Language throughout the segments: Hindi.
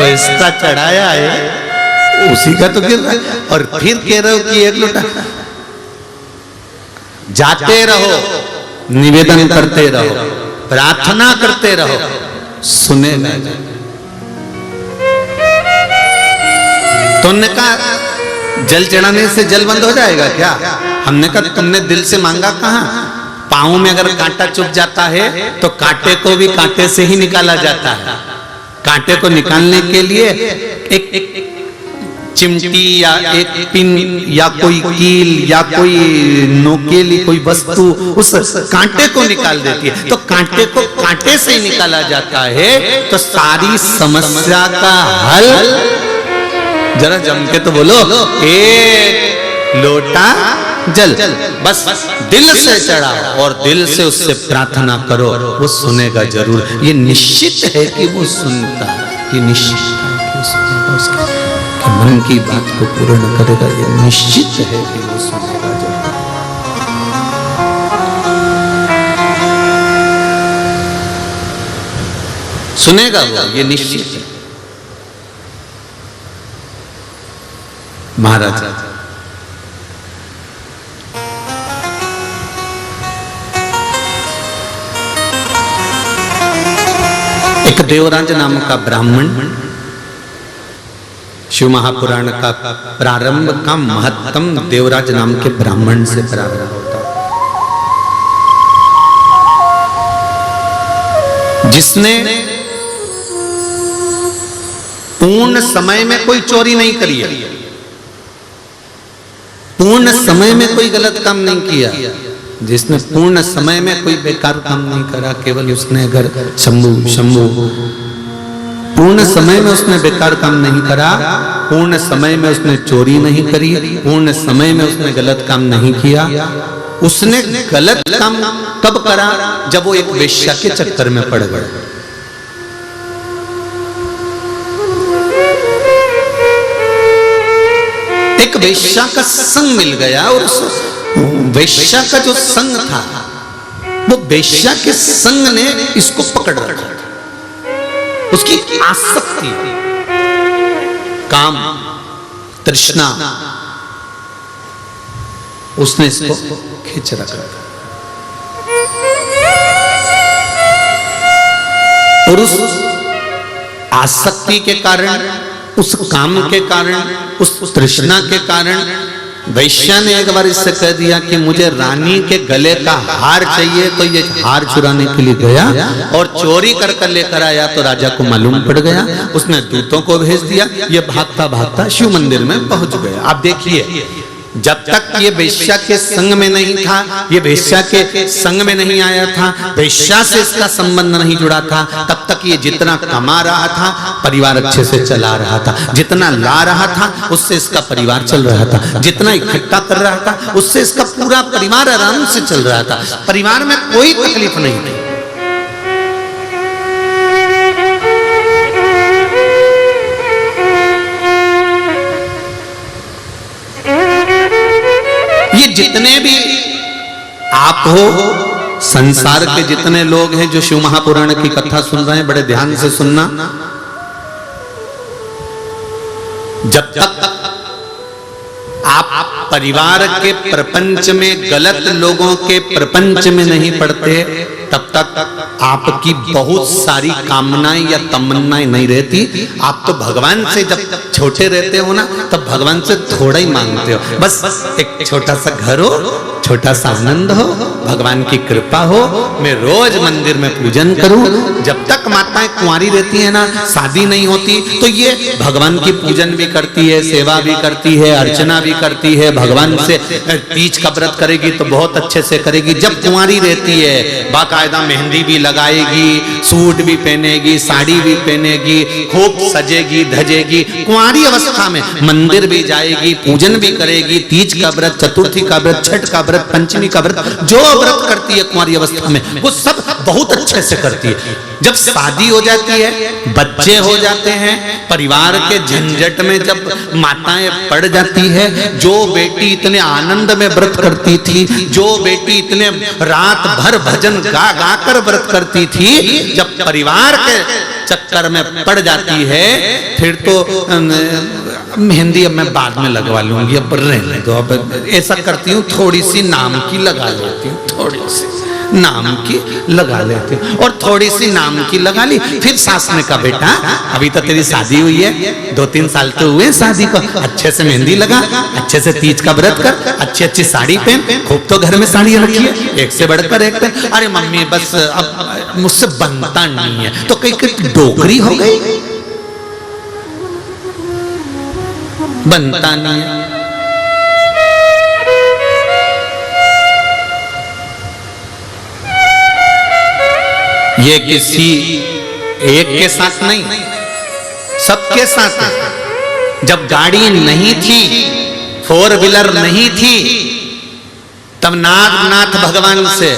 एक्स्ट्रा चढ़ाया है उसी का तो गिर रहा है। और फिर कह रहे हो कि एक लोटा। जाते रहो, निवेदन करते रहो, प्रार्थना करते रहो, सुनेगा। तुमने कहा जल चढ़ाने से जल बंद हो जाएगा क्या? हमने कहा तुमने दिल से मांगा कहां? पांव में अगर कांटा चुभ जाता है तो कांटे को भी कांटे से ही निकाला जाता है। कांटे को निकालने के लिए एक चिमटी या एक पिन या कोई कील या कोई नोकेली कोई वस्तु उस कांटे को निकाल देती है। तो कांटे को कांटे से ही निकाला जाता है। तो सारी समस्या का हल, जरा जम के तो बोलो, एक लोटा जल बस दिल से चढ़ाओ और दिल से उससे प्रार्थना करो, वो सुनेगा जरूर। ये निश्चित है कि वो सुनता है, ये निश्चित है कि वो सुनेगा, उसके मन की बात को पूर्ण करेगा। ये निश्चित है कि वो सुनेगा जरूर। सुनेगा वो, ये निश्चित है। महाराज एक देवराज नाम का ब्राह्मण, शिव महापुराण का प्रारंभ का महत्तम देवराज नाम के ब्राह्मण से प्रारंभ होता है, जिसने पूर्ण समय में कोई चोरी नहीं करी है, पूर्ण समय में कोई गलत काम नहीं किया, जिसने पूर्ण समय में कोई बेकार काम नहीं करा। केवल उसने अगर शंभु पूर्ण समय में उसने बेकार काम नहीं करा, पूर्ण समय में उसने चोरी नहीं करी, पूर्ण समय में उसने गलत काम नहीं किया। उसने गलत काम तब करा जब वो एक वेश्या के चक्कर में पड़ गया। एक वेश्या का संग मिल गया और उस वेश्या का जो संग था, वो वेश्या के संग ने इसको पकड़ रखा। उसकी आसक्ति, काम, तृष्णा, उसने इसको खींच रखा। और उस आसक्ति के कारण, उस काम के कारण, उस तृष्णा के कारण वैश्या ने एक बार इससे कह दिया कि मुझे रानी के गले का हार चाहिए। तो ये हार चुराने के लिए गया और चोरी कर कर लेकर आया। तो राजा को मालूम पड़ गया, उसने दूतों को भेज दिया। ये भागता भागता शिव मंदिर में पहुंच गया। आप देखिए, जब तक ये वेश्या के संग में नहीं था, ये वेश्या के संग में नहीं आया था, वेश्या से इसका संबंध नहीं जुड़ा था, तब तक ये जितना कमा रहा था परिवार अच्छे से चला रहा था, जितना ला रहा था उससे इसका परिवार चल रहा था, जितना इकट्ठा कर रहा था उससे इसका पूरा परिवार आराम से चल रहा था। परिवार में कोई तकलीफ नहीं थी। ये जितने भी आप हो, संसार के जितने लोग हैं जो शिव महापुराण की कथा सुन रहे हैं, बड़े ध्यान से सुनना। जब तक आप परिवार के प्रपंच में, गलत लोगों के प्रपंच में नहीं पड़ते, तब तक आपकी बहुत सारी कामनाएं या तमन्नाएं नहीं रहती। आप तो भगवान से जब छोटे रहते हो ना, तब भगवान से थोड़ा ही मांगते हो। बस एक छोटा सा घर हो, छोटा सा आनंद हो, भगवान की कृपा हो, मैं रोज मंदिर में पूजन करूं। जब तक माताएं कुंवारी रहती है ना, शादी नहीं होती, तो ये भगवान की पूजन भी करती है, सेवा भी करती है, अर्चना भी करती है। भगवान से तीज का व्रत करेगी तो बहुत अच्छे से करेगी। जब कुंवारी रहती है, बाकायदा मेहंदी भी लगाएगी, सूट भी पहनेगी, साड़ी भी पहनेगी, खूब सजेगी धजेगी। कुंवारी अवस्था में मंदिर भी जाएगी, पूजन भी करेगी, तीज का व्रत, चतुर्थी का व्रत, छठ का व्रत, पंचमी का व्रत, जो व्रत करती है कुंवारी अवस्था में वो सब बहुत अच्छे से करती है। जब शादी हो जाती है, बच्चे हो जाते हैं, परिवार के झंझट में जब माताएं पड़ जाती है, जो बेटी इतने आनंद में व्रत करती थी, जो बेटी इतने रात भर भजन गा गा कर व्रत करती थी, जब परिवार के चक्कर में पड़ जाती है, फिर तो मेहंदी अब मैं बाद में लगवा लूंगी, अब रहने दो, अब ऐसा करती हूँ थोड़ी सी नाम की लगा लेती हूँ, थोड़ी सी नाम की लगा लेती हूँ, और थोड़ी सी नाम की लगा ली। फिर सास ने कहा बेटा अभी तो तेरी शादी हुई है, 2-3 साल तो हुए शादी को, अच्छे से मेहंदी लगा, अच्छे से तीज का व्रत कर, अच्छी अच्छी साड़ी पहन, खूब तो घर में साड़ी रखी है, एक से बढ़कर एक पहन। अरे मम्मी बस अब मुझसे बनता नहीं है, तो कहीं डोकरी हो गई, बनता नहीं है। ये किसी एक के साथ नहीं, सबके साथ है। जब गाड़ी नहीं थी, 4 व्हीलर नहीं थी, तब नागनाथ भगवान से,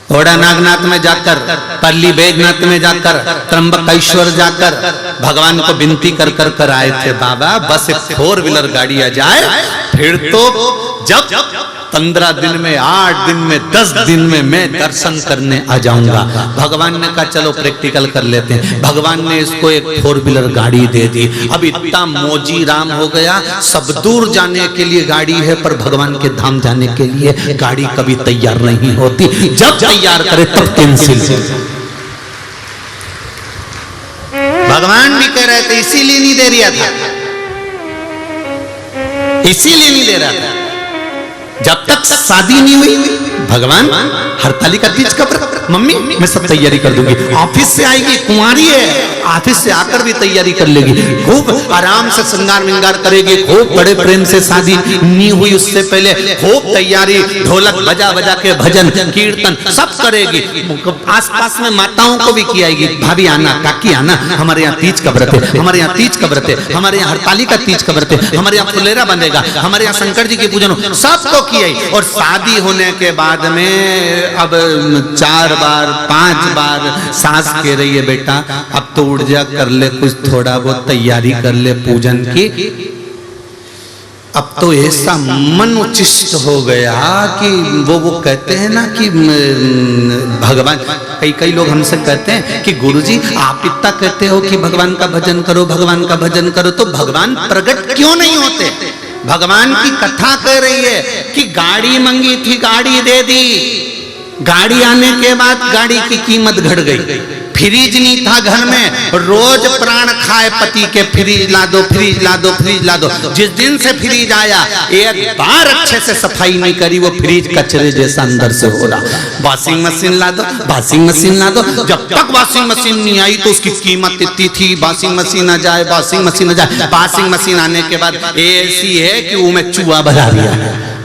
घोड़ा नागनाथ में जाकर, पल्ली बैजनाथ में जाकर, त्र्यंबकेश्वर जाकर भगवान को विनती कर कर कर आए थे, बाबा बस 4 व्हीलर गाड़ी आ जाए, फिर तो जब 15 दिन में, 8 दिन में, 10 दिन में मैं दर्शन करने आ जाऊंगा। भगवान ने कहा चलो प्रैक्टिकल कर लेते हैं। भगवान ने इसको एक 4 व्हीलर गाड़ी दे दी। अब इतना मौजी राम हो गया, सब दूर जाने के लिए गाड़ी है, पर भगवान के धाम जाने के लिए गाड़ी कभी तैयार नहीं होती, जब तैयार करे तब कैंसिल। भगवान भी कह रहे थे, इसीलिए नहीं दे रहा था, इसीलिए नहीं दे रहा था। जब तक शादी नहीं हुई, भगवान हरतालिका तीज का व्रत, मम्मी मैं सब तैयारी कर दूंगी, ऑफिस से आएगी, कुंवारी है, ऑफिस से आकर भी तैयारी कर लेगी, खूब आराम से श्रृंगार विंगार करेगी, खूब बड़े प्रेम से, शादी नहीं हुई उससे पहले खूब तैयारी, ढोलक बजा बजा के भजन कीर्तन सब करेगी। आसपास में माताओं को भी खिलाएगी, भाभी आना, काकी आना, हमारे यहाँ तीज का व्रत है, हमारे यहाँ तीज का व्रत है, हमारे यहाँ हरतालिका तीज का व्रत है, हमारे यहाँ फुलेरा बंधेगा, हमारे यहाँ शंकर जी के पूजन, सबको किया। और शादी होने के बाद में अब 4 बार 5 बार सास कह रही है बेटा अब तो उठ जा, कर ले कुछ थोड़ा बहुत तैयारी कर ले पूजन की। अब तो ऐसा मन उचिष्ट हो गया कि वो कहते हैं ना कि भगवान, कई लोग हमसे कहते हैं कि गुरुजी आप इतना कहते हो कि भगवान का भजन करो, भगवान का भजन करो, तो भगवान प्रकट क्यों नहीं होते? भगवान की कथा कह रही है कि गाड़ी मांगी थी, गाड़ी दे दी, गाड़ी आने के बाद गाड़ी की कीमत घट गई, फ्रिज नहीं था घर में, रोज प्राण खाए पति के, फ्रिज ला दो, फ्रिज ला दो, फ्रिज ला दो। जिस दिन से फ्रिज आया एक बार अच्छे से सफाई नहीं करी, वो फ्रिज कचरे जैसा अंदर से हो रहा। वॉशिंग मशीन ला दो, वॉशिंग मशीन ला दो, जब तक वॉशिंग मशीन नहीं आई तो उसकी कीमत इतनी थी, वॉशिंग मशीन आ जाए, वॉशिंग मशीन आ जाए, वॉशिंग मशीन आने के बाद ऐसी है कि वो में चूहा भरा दिया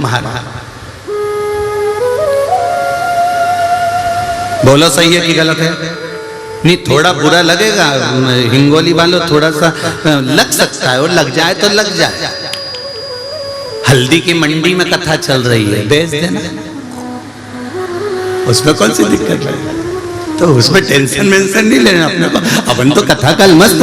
महाराज। बोलो सही है कि गलत है? नहीं, थोड़ा बुरा लगेगा, हिंगोली वालों थोड़ा सा लग सकता है, और लग जाए तो लग जाए। हल्दी की मंडी में कथा चल रही है, बेच देना, उसमें कौन सी दिक्कत है? तो उसमें टेंशन वेंशन नहीं लेना अपने को, अपन तो कथा कल मस्त।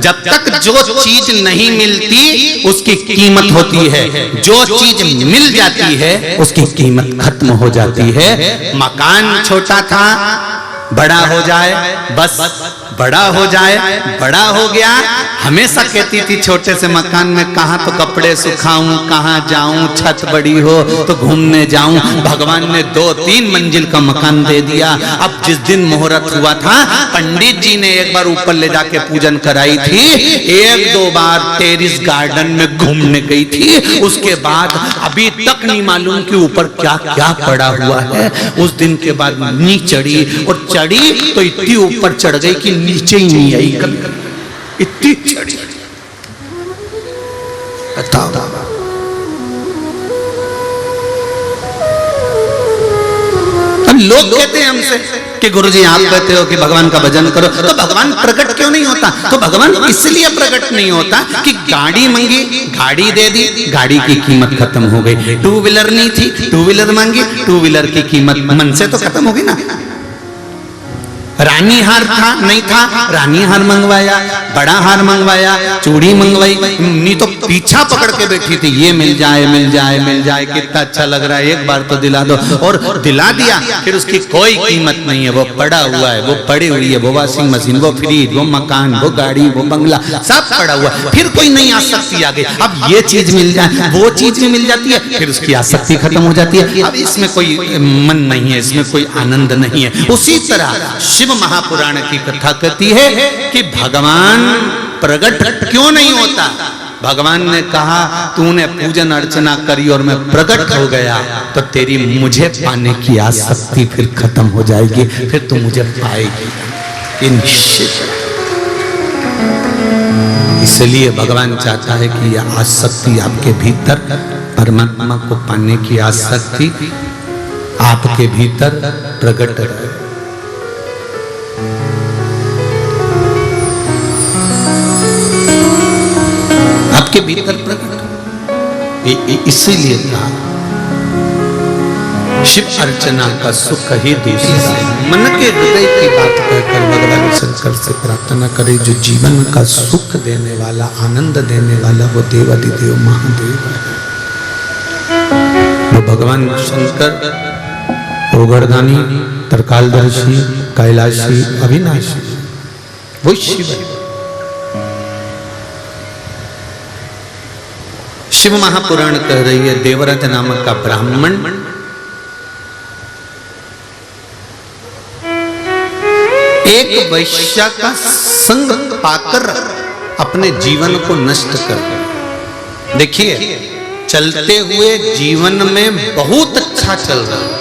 जब तक जो चीज नहीं मिलती उसकी कीमत होती है, जो चीज मिल जाती है उसकी कीमत खत्म हो जाती है। मकान छोटा था, बड़ा हो जाए, बस बड़ा हो जाए, बड़ा हो गया। हमेशा कहती थी छोटे से मकान में कहाँ तो कपड़े सुखाऊं, कहाँ जाऊं, छत बड़ी हो तो घूमने जाऊं। भगवान ने 2-3 मंजिल का मकान दे दिया। अब जिस दिन मुहूर्त हुआ था, पंडित जी ने एक बार ऊपर ले जाके पूजन कराई थी, 1-2 बार टेरिस गार्डन में घूमने गई थी, उसके बाद अभी तक नहीं मालूम कि ऊपर क्या क्या पड़ा हुआ है। उस दिन के बाद नी चढ़ी, और चढ़ी तो इतनी ऊपर चढ़ गई कि नीचे ही नहीं आई कभी, इतनी चढ़ी। लोग कहते हैं हमसे कि गुरुजी आप कहते हो कि भगवान का भजन करो, तो भगवान प्रकट क्यों नहीं होता? तो भगवान इसलिए प्रकट नहीं होता कि गाड़ी मांगी, गाड़ी दे दी, गाड़ी की कीमत खत्म हो गई। 2 व्हीलर नहीं थी, 2 व्हीलर मांगी, 2 व्हीलर की कीमत मन से तो खत्म होगी ना। रानी हार था नहीं था, रानी हार मंगवाया, बड़ा हार मंगवाया, चूड़ी मंगवाई, नहीं तो पीछा पकड़ के बैठी थी, ये मिल जाए मिल जाए मिल जाए, कितना अच्छा लग रहा है, एक बार तो दिला दो, और दिला दिया। फिर उसकी कोई कीमत नहीं है, वो पड़ा हुआ है, वो पड़ी हुई है, वो वॉशिंग मशीन, वो फ्रिज, वो मकान, वो गाड़ी, वो बंगला, सब पड़ा हुआ है। फिर कोई नई आसक्ति आ गई, अब ये चीज मिल जाए, वो चीज भी मिल जाती है, फिर उसकी आसक्ति खत्म हो जाती है। अब इसमें कोई मन नहीं है, इसमें कोई आनंद नहीं है। उसी तरह शिव महापुराण की कथा कहती है कि भगवान प्रकट क्यों नहीं होता। भगवान ने कहा तूने पूजन अर्चना करी और मैं प्रकट हो गया, तो तेरी मुझे पाने की आसक्ति फिर खत्म हो जाएगी, फिर तू मुझे पाएगी निश्चित। इसलिए भगवान चाहता है कि यह आसक्ति आपके भीतर, परमात्मा को पाने की आसक्ति आपके भीतर प्रकट रहे। आपके भीतर प्रकट, इसीलिए कहा शिव अर्चना का सुख ही दूसरा। मन के हृदय की बात कहकर भगवान शंकर से प्रार्थना करे, जो जीवन का सुख देने वाला, आनंद देने वाला, वो देवादिदेव महादेव है। वो भगवान शंकर ओगरदानी, तरकालदर्शी, कैलाशी, अविनाशी, वो शिव है। शिव महापुराण कह रही है, देवराज नामक का ब्राह्मण एक वैश्या का संग पाकर अपने जीवन को नष्ट कर। देखिए, चलते हुए जीवन में बहुत अच्छा चल रहा है,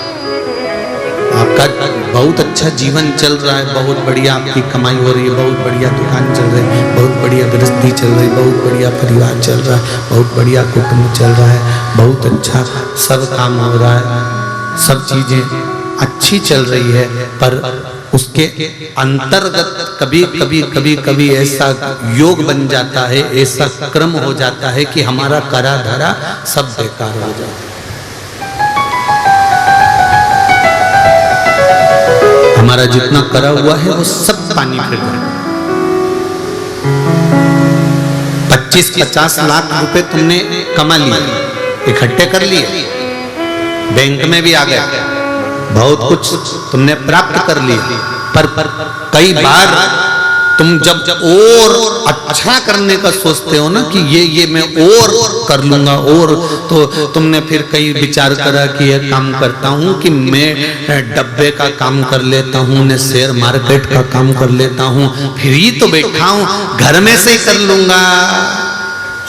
आपका बहुत अच्छा जीवन चल रहा है, बहुत बढ़िया आपकी कमाई हो रही है, बहुत बढ़िया दुकान चल रही है, बहुत बढ़िया गृहस्थी चल रही है, बहुत बढ़िया परिवार चल रहा है, बहुत बढ़िया कुटुंब चल रहा है, बहुत अच्छा सब काम हो रहा है, सब चीजें अच्छी चल रही है। पर उसके अंतर्गत कभी कभी कभी कभी ऐसा योग बन जाता है, ऐसा क्रम हो जाता है कि हमारा करा धरा सब बेकार हो जाता है। हमारा जितना करा हुआ है वो सब पानी फिर गया। 25-50 लाख रुपए तुमने कमा लिए, इकट्ठे कर लिए, बैंक में भी आ गए, बहुत कुछ तुमने प्राप्त कर लिया, पर कई बार तुम जब और अच्छा करने का सोचते हो ना कि ये मैं और कर लूंगा, और तो तुमने फिर कई विचार करा कि यह काम करता हूँ कि मैं डब्बे का काम कर लेता हूँ, मैं शेयर मार्केट का काम कर लेता हूँ, फ्री तो बैठा हूँ, घर में से ही कर लूंगा।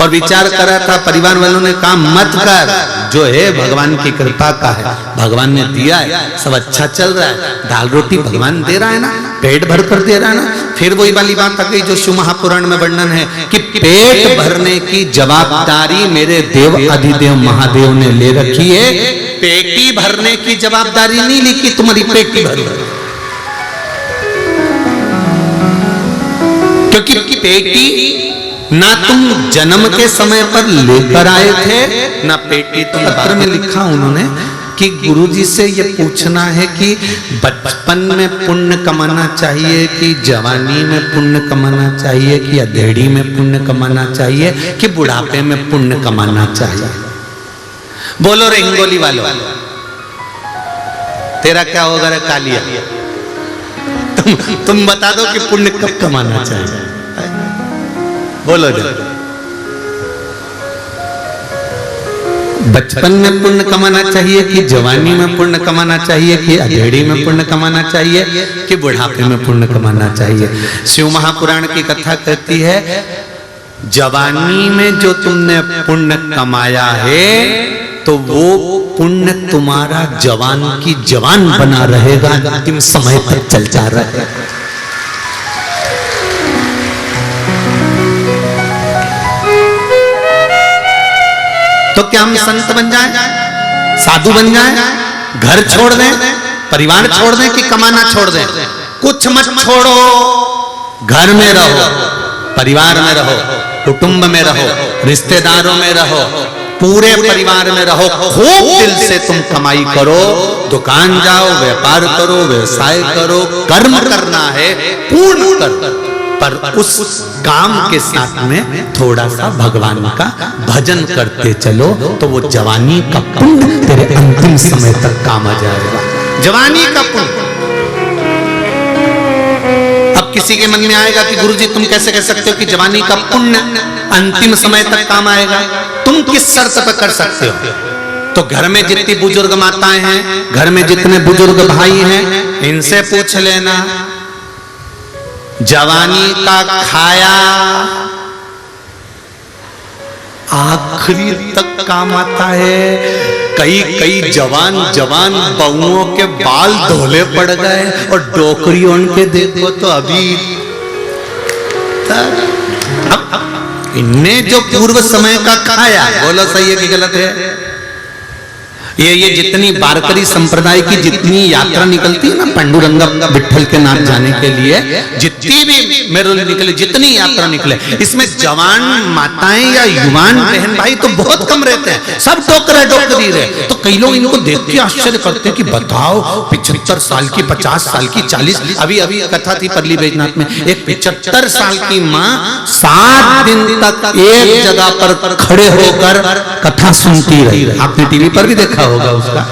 और विचार करा था, परिवार वालों ने कहा मत कर, जो है भगवान की कृपा का है, भगवान ने दिया है, सब अच्छा चल रहा है, दाल रोटी भगवान दे रहा है ना, पेट भर कर दे रहा है ना। फिर वही वाली बात आ गई जो शिव महापुराण में वर्णन है कि पेट भरने की जवाबदारी मेरे देव अधिदेव महादेव ने ले रखी है, पेटी भरने की जवाबदारी नहीं ली कि तुम्हारी पेटी भरी, क्योंकि पेटी ना तुम जन्म के समय पर लेकर आए थे, ना पेटी तुम। पत्र में लिखा उन्होंने कि गुरुजी से ये पूछना है कि बचपन में पुण्य कमाना चाहिए कि जवानी में पुण्य कमाना चाहिए कि अधेड़ी में पुण्य कमाना चाहिए कि बुढ़ापे में पुण्य कमाना चाहिए। बोलो रे हिंगोली वालों, तेरा क्या होगा रे कालिया, तुम बता दो कि पुण्य कब कमाना चाहिए, बोलो जरा। बचपन में पुण्य कमाना चाहिए कि जवानी में पुण्य कमाना चाहिए कि अधेड़ी में पुण्य कमाना चाहिए कि बुढ़ापे में पुण्य कमाना चाहिए। शिव महापुराण की कथा कहती है, जवानी में जो तुमने पुण्य कमाया है तो वो पुण्य तुम्हारा जवान की जवान बना रहेगा, अंतिम समय तक चलता रहेगा। तो क्या हम संत बन जाएं, साधु बन जाएं, घर छोड़ दें, परिवार छोड़ दें कि कमाना छोड़ दें? कुछ मत छोड़ो, घर में रहो, परिवार में रहो, कुटुंब में रहो, रिश्तेदारों में रहो, पूरे परिवार में रहो, खूब दिल से तुम कमाई करो, दुकान जाओ, व्यापार करो, व्यवसाय करो, कर्म करना है पूर्ण कर, पर उस काम के साथ में थोड़ा सा भगवान का भजन करते चलो, तो वो जवानी का पुण्य तेरे अंतिम समय तक काम आ जाएगा। जवानी का पुण्य। अब किसी के मन में आएगा कि गुरुजी तुम कैसे कह सकते हो कि जवानी का पुण्य अंतिम समय तक काम आएगा? तुम किस शर्त पर कर सकते हो? तो घर में जितनी बुजुर्ग माताएं हैं, घर में जितने बुजुर्ग भाई हैं, इनसे पूछ लेना, जवानी का खाया आखिरी तक काम आता है। कई जवान बहुओं के बाल धोले पड़ गए और डोकरी उनके देखो तो अभी तक। इनने जो पूर्व समय का खाया, बोलो सही है कि गलत है? ये जितनी वारकरी संप्रदाय की जितनी यात्रा निकलती है ना पांडुरंगा विठल के नाम जाने के लिए, जितनी भी मेरे निकले, जितनी यात्रा निकले, इसमें जवान माताएं या युवान बहन भाई तो बहुत कम रहते हैं, सब डोकरी रहे। तो कई लोग इनको देख के आश्चर्य करते हैं कि बताओ 75 साल की, 50 साल की, 40। अभी कथा थी परली बैजनाथ में, एक 75 साल की माँ 7 दिन तक एक जगह पर खड़े होकर कथा सुनती रही। आपने टीवी पर भी देखा होगा उसका।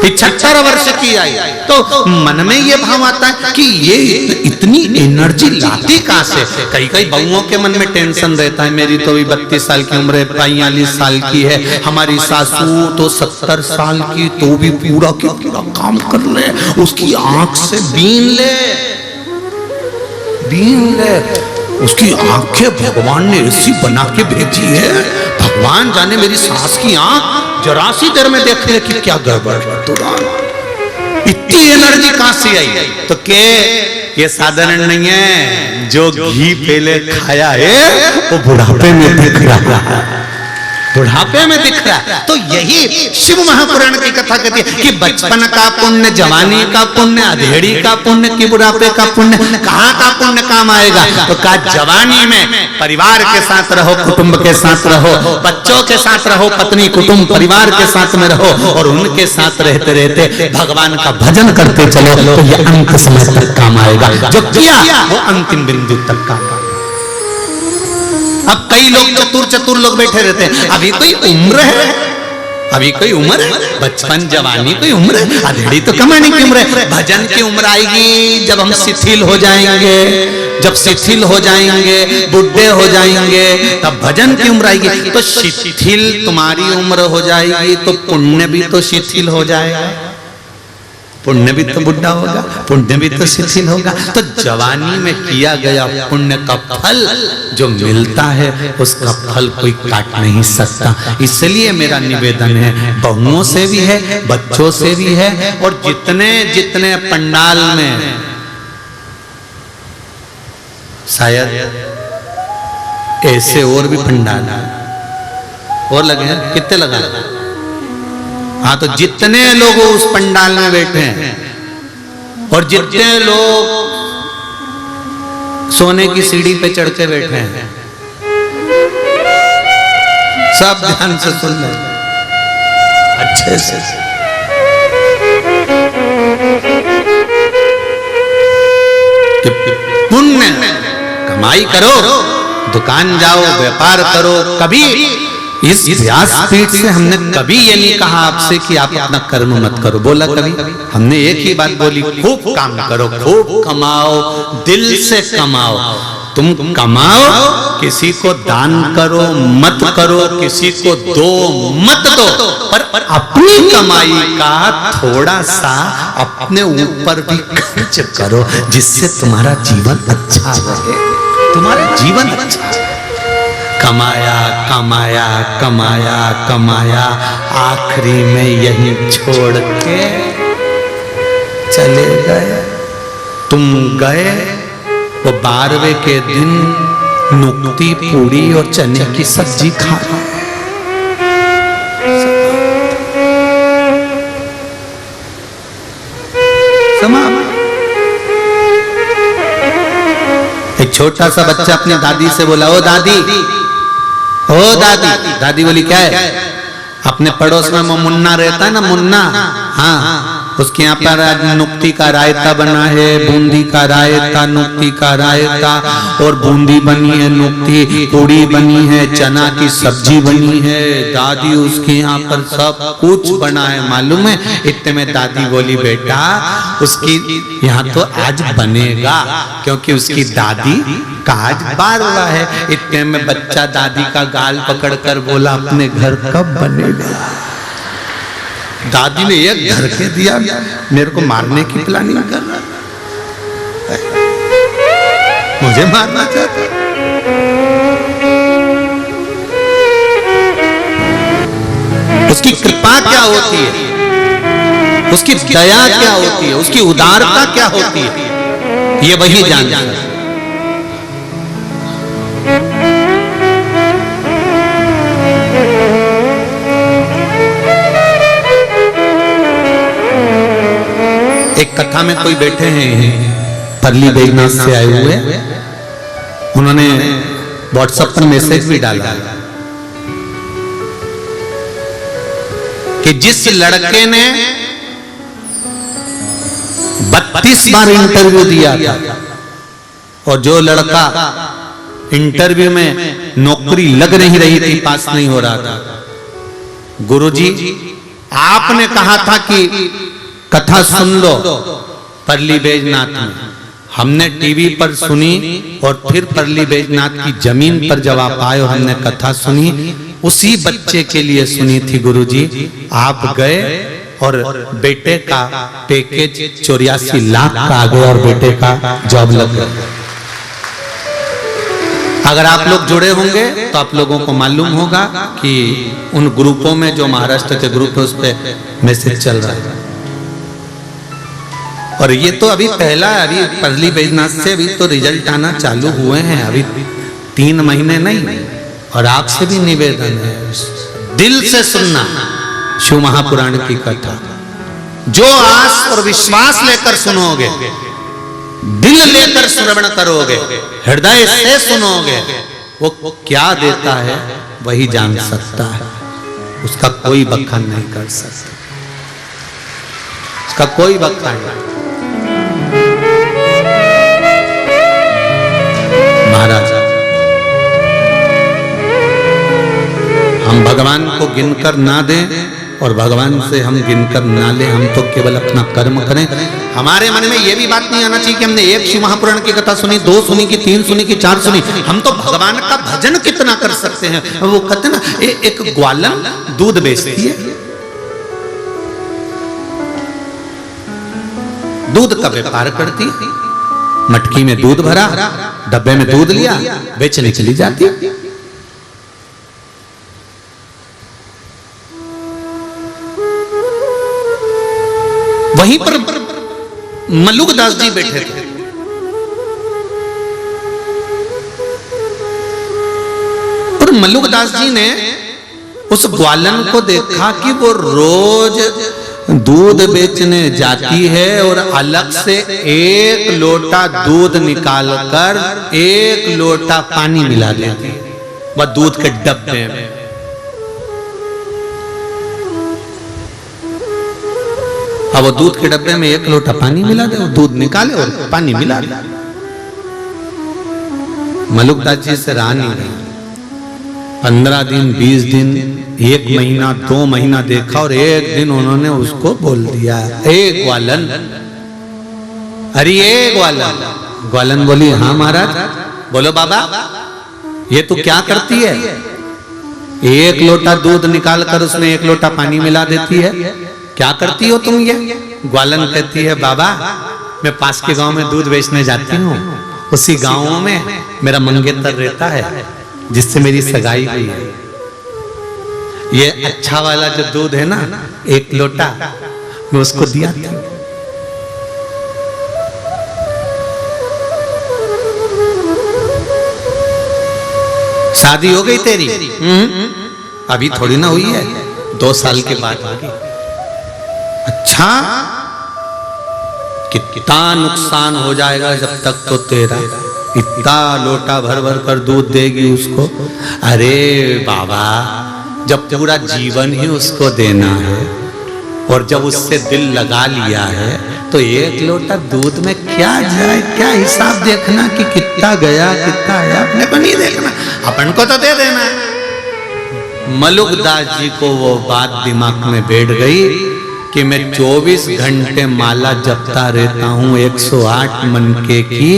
75 वर्ष की आई, तो मन में ये भाव आता है कि ये इतनी एनर्जी लाती कहां से? कई बहुओं के मन में टेंशन रहता है, मेरी तो अभी 32 साल की उम्र है, 45 साल की है, हमारी सासू तो 70 साल की, तो भी पूरा क्या पूरा काम कर ले, उसकी आंख से बीन ले, उसकी आंखें भगवान ने ऐसी बना के भेजी है, भगवान जाने मेरी सास की आंख जरा सी देर में देख ले कि क्या गड़बड़ है, तुरंत इतनी एनर्जी कहां से आई? तो ये साधारण नहीं है, जो घी पहले खाया है वो बुढ़ापे में दिख रहा है, बुढ़ापे में दिख रहा है। तो यही शिव महापुराण की कथा कहती है कि बचपन का पुण्य, जवानी का पुण्य, अधेड़ी का पुण्य कि बुढ़ापे का पुण्य, कहाँ का पुण्य काम आएगा? तो कहा जवानी में परिवार के साथ रहो, कुटुंब के साथ रहो, बच्चों के साथ रहो, पत्नी कुटुंब परिवार के साथ में रहो, और उनके साथ रहते रहते भगवान का भजन करते चलो, तो ये अंत समय तक काम आएगा। जो किया वो अंतिम बिंदु तक काम आएगा। अब कई लोग चतुर लोग बैठे रहते हैं, अभी कोई उम्र है, अभी कोई उम्र है, बचपन जवानी कोई उम्र है, अधेड़ी तो कमाने की उम्र है। भजन की उम्र आएगी जब हम शिथिल हो जाएंगे, जब शिथिल हो जाएंगे, बुढ़े हो जाएंगे, तब भजन की उम्र आएगी। तो शिथिल तुम्हारी उम्र हो जाएगी तो पुण्य भी तो शिथिल हो जाएगा, पुण्य भी तो बुढ़ा होगा, पुण्य भी तो शिथिल होगा। तो जवानी में किया गया पुण्य का फल जो मिलता है, उसका फल कोई काट नहीं सकता। इसलिए मेरा निवेदन है, बहुओं से भी है, बच्चों से भी है, और जितने पंडाल में शायद ऐसे और भी पंडाल और लगे हैं, कितने लगा? हाँ, तो जितने लोग उस पंडाल में बैठे हैं और जितने लोग सोने की सीढ़ी पे चढ़ के बैठे हैं, सब ध्यान से सुन ले, अच्छे से। पुण्य कमाई करो, दुकान जाओ, व्यापार करो। कभी इस व्यासपीठ से हमने कभी ये नहीं कहा आपसे कि आप अपना कर्म मत करो, बोला कभी? हमने एक ही बात बोली, खूब काम करो, खूब कमाओ, दिल से कमाओ। तुम कमाओ, किसी को दान करो मत करो, किसी को दो मत दो, पर अपनी कमाई का थोड़ा सा अपने ऊपर भी खर्च करो, जिससे तुम्हारा जीवन अच्छा रहे, तुम्हारा जीवन अच्छा रहे। कमाया कमाया कमाया कमाया, आखिरी में यही छोड़ के चले गए। तुम गए, वो 12वें के दिन नुक्ती पूड़ी और चने की सब्जी खा रहे। एक छोटा सा बच्चा अपनी दादी से बोला, ओ दादी, ओ दादी, दादी बोली क्या है? अपने पड़ोस में मुन्ना रहता है ना, मुन्ना, हाँ, उसके यहाँ पर आज नुक्ती का रायता बना है, बूंदी का रायता, नुक्ती का रायता, और बूंदी बनी है, नुक्ती, पूड़ी बनी है, चना की सब्जी बनी है। दादी उसके यहाँ पर सब कुछ बना है, मालूम है? इतने में दादी बोली बेटा उसकी यहाँ तो आज बनेगा, क्योंकि उसकी दादी का आज 12वां है। इतने में बच्चा दादी का गाल पकड़कर बोला अपने घर कब बनेगा? दादी ने एक घर के दिया, मेरे को मारने की प्लानिंग कर रहा, मुझे मारना चाहता। उसकी कृपा क्या होती है, उसकी दया क्या होती है, उसकी उदारता क्या होती है, ये वही जानता है। एक कथा में कोई बैठे हैं परली बैजनाथ से आए हुए, उन्होंने व्हाट्सएप पर मैसेज भी डाला कि जिस लड़के ने 32 बार इंटरव्यू दिया था और जो लड़का इंटरव्यू में नौकरी लग नहीं रही थी, पास नहीं हो रहा था, गुरुजी आपने कहा था कि कथा सुन लो परली बैजनाथ में। हमने टीवी पर सुनी और फिर परली बैजनाथ की जमीन पर जब आप आए और हमने कथा सुनी, उसी बच्चे के लिए सुनी थी गुरुजी। आप गए और बेटे का पैकेज 84 लाख का आ गया और बेटे का जॉब लग गया। अगर आप लोग जुड़े होंगे तो आप लोगों को मालूम होगा कि उन ग्रुपों में जो महाराष्ट्र के ग्रुप है उस पर मैसेज चल रहा है। और ये तो अभी पहला, अभी परली बैजनाथ से अभी तो रिजल्ट आना चालू हुए हैं, अभी 3 महीने नहीं। और आपसे भी निवेदन है, दिल से सुनना शिव महापुराण की कथा। जो आस और विश्वास लेकर सुनोगे, दिल लेकर श्रवण करोगे, हृदय से सुनोगे, वो क्या देता है वही जान सकता है। उसका कोई बखान नहीं कर सकता, उसका कोई बखान नहीं। महाराज, हम भगवान को गिनकर ना दें और भगवान से हम गिनकर ना ले, हम तो केवल अपना कर्म करें। हमारे मन में यह भी बात नहीं आना चाहिए कि हमने 1 शिव महापुराण की कथा सुनी, 2 सुनी कि 3 सुनी कि 4 सुनी। हम तो भगवान का भजन कितना कर सकते हैं। वो कहते ना, एक ग्वालन दूध बेचती है, दूध का व्यापार करती, मटकी में दूध भरा, डब्बे में दूध लिया, बेचने चली जाती। वहीं पर मल्लुकदास जी बैठे थे। और मल्लुकदास जी ने उस ग्वालन को देखा कि वो रोज दूध बेचने जाती है और अलग से 1 लोटा दूध निकालकर 1 लोटा पानी मिला देती है वह दूध के डब्बे में। अब वो दूध के डब्बे में 1 लोटा पानी मिला दे, वो दूध निकाले और पानी मिला दे। मल्लुकदास जी से रहा नहीं गया। 15 दिन, 20 दिन, 1 महीना, 2 महीना देखा और एक दिन उन्होंने उसको बोल दिया, ए ग्वालन, अरे ये ग्वालन। ग्वालन बोली, हाँ महाराज। बोलो बाबा, ये तू क्या करती है? 1 लोटा दूध निकालकर उसमें 1 लोटा पानी मिला देती है, क्या करती हो तुम ये? ग्वालन कहती है, बाबा मैं पास के गांव में दूध बेचने जाती हूँ, उसी गांव में मेरा मंगेतर रहता है जिससे मेरी सगाई हुई है। ये अच्छा वाला जो दूध है ना, 1 लोटा मैं उसको दिया था। शादी हो गई तेरी? अभी थोड़ी ना हुई है, 2 साल के बाद होगी। अच्छा, कितना नुकसान हो जाएगा जब तक तो तेरा। इतना लोटा भर भर कर दूध देगी उसको। अरे बाबा, जब पूरा जीवन ही उसको देना है और जब उससे दिल लगा लिया है तो एक लोटा दूध में क्या जाए, क्या हिसाब देखना कि कितना गया कितना आया, अपने को नहीं देखना, अपन को तो दे देना है। मलुकदास जी को वो बात दिमाग में बैठ गई कि मैं 24 घंटे माला जपता रहता हूँ 108 मनके की,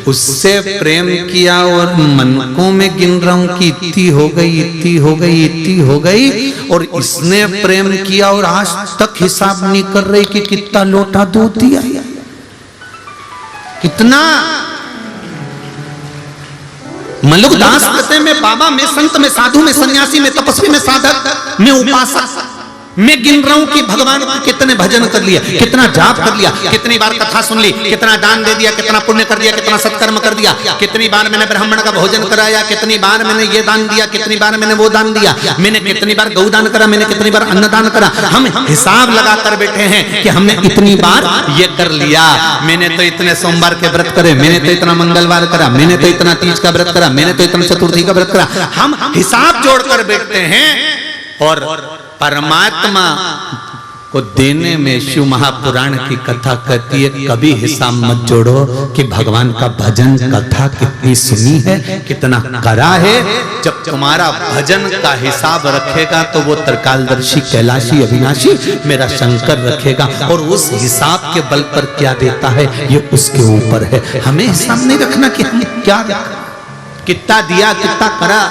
उससे प्रेम किया और मनकों में गिन रहा हूँ कि इतनी हो गई इतनी हो गई इतनी हो गई, और इसने प्रेम किया और आज तक हिसाब नहीं कर रही कि कितना लोटा दूध दिया, कितना। मलुकदास कहते हैं मैं बाबा, मैं संत, मैं साधु, मैं सन्यासी, मैं तपस्वी, मैं साधक, मैं उपासक, मैं गिन रहा हूं कि भगवान को कितने भजन कर लिया, कितना जाप कर लिया, कितनी बार कथा सुन ली, कितना दान दे दिया, कितना पुण्य कर दिया, कितना सत्कर्म कर दिया, कितनी बार मैंने ब्राह्मण का भोजन कराया, कितनी बार मैंने ये दान दिया, कितनी बार मैंने वो दान दिया, मैंने कितनी बार गौदान करा, मैंने कितनी बार अन्नदान करा। हम हिसाब लगा कर बैठे हैं कि हमने इतनी बार ये कर लिया, मैंने तो इतने सोमवार के व्रत करे, मैंने तो इतना मंगलवार करा, मैंने तो इतना तीज का व्रत करा, मैंने तो इतना चतुर्थी का व्रत करा। हम हिसाब जोड़कर बैठते हैं और परमात्मा को देने में शिव महापुराण की कथा कहती है कभी हिसाब मत जोड़ो कि भगवान का भजन कथा कितनी सुनी है, कितना करा है। जब तुम्हारा भजन का हिसाब रखेगा तो वो त्रिकालदर्शी कैलाशी अविनाशी मेरा शंकर रखेगा, और उस हिसाब के बल पर क्या देता है ये उसके ऊपर है। हमें हिसाब नहीं रखना कि हम क्या कितना दिया कितना करा।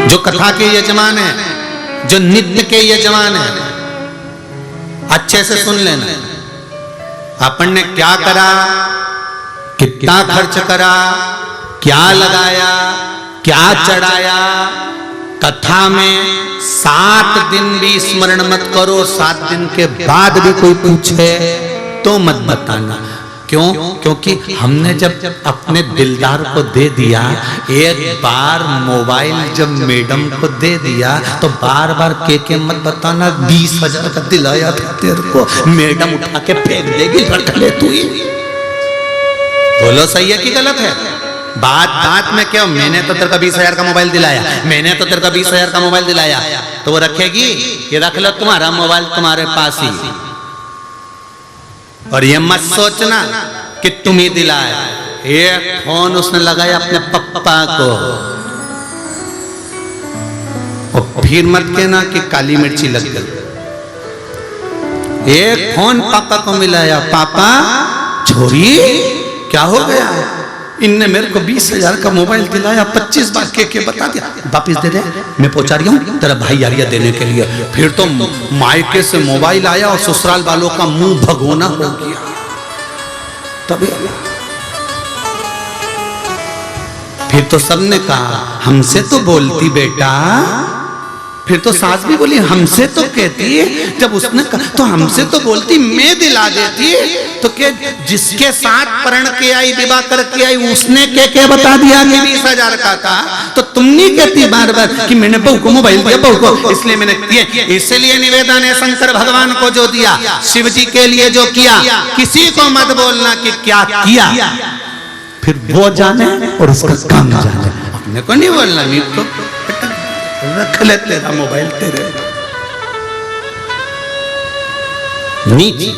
जो कथा के यजमान है, जो नित्य के यजमान है, अच्छे से सुन लेना। अपन ने क्या करा, कितना खर्च करा, क्या लगाया, क्या चढ़ाया। कथा में 7 दिन भी स्मरण मत करो, 7 दिन के बाद भी कोई पूछे तो मत बताना। क्यों? क्योंकि हमने जब अपने दिलदार को दे दिया, एक बार मोबाइल जब मैडम को दे दिया तो बार बार के मत बताना 20,000 का दिलाया था तेरे को, मैडम उठा के फेंक देगी, ले तू ही। बोलो सही है कि गलत है? बात में क्या, मैंने तो तेरे को 20,000 का मोबाइल दिलाया, मैंने तो तेरे को 20,000 का मोबाइल दिलाया, तो वो रखेगी? ये रख लो तुम्हारा मोबाइल तुम्हारे पास ही, और ये मत सोचना कि तुम ही दिलाया। एक फोन उसने लगाया अपने पप्पा को, और फिर मत कहना कि काली मिर्ची लग गई। एक फोन पापा को मिलाया, पापा छोरी क्या हो गया, इनने मेरे को 20,000 का मोबाइल दिलाया, 25 बार के बता दिया, वापिस दे दे, मैं पहुंचा रही हूँ तेरा भाई आ रही है देने के लिए। फिर तो मायके से मोबाइल आया और ससुराल वालों का मुंह भगोना हो गया। तभी फिर तो सबने कहा हमसे तो बोलती बेटा, फिर तो सास भी बोली हमसे तो कहती, जब उसने कहा तो हमसे तो बोलती, मैं दिला देती, तो क्या जिसके साथ प्रण के आई, विवाह करके आई, उसने क्या बता दिया कि 20,000 का था, तो तुम नहीं कहती बार बार कि मैंने बहू को मोबाइल दिया, बहू को इसलिए मैंने दिया। इसलिए निवेदन है शंकर भगवान को जो दिया, शिव जी के लिए जो किया, किसी को मत बोलना कि क्या किया, फिर वो जाने और उसका काम जाने, अपने को नहीं बोलना। नहीं तो रख ले तेरा मोबाइल तेरे नीचे।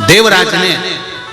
देवराज ने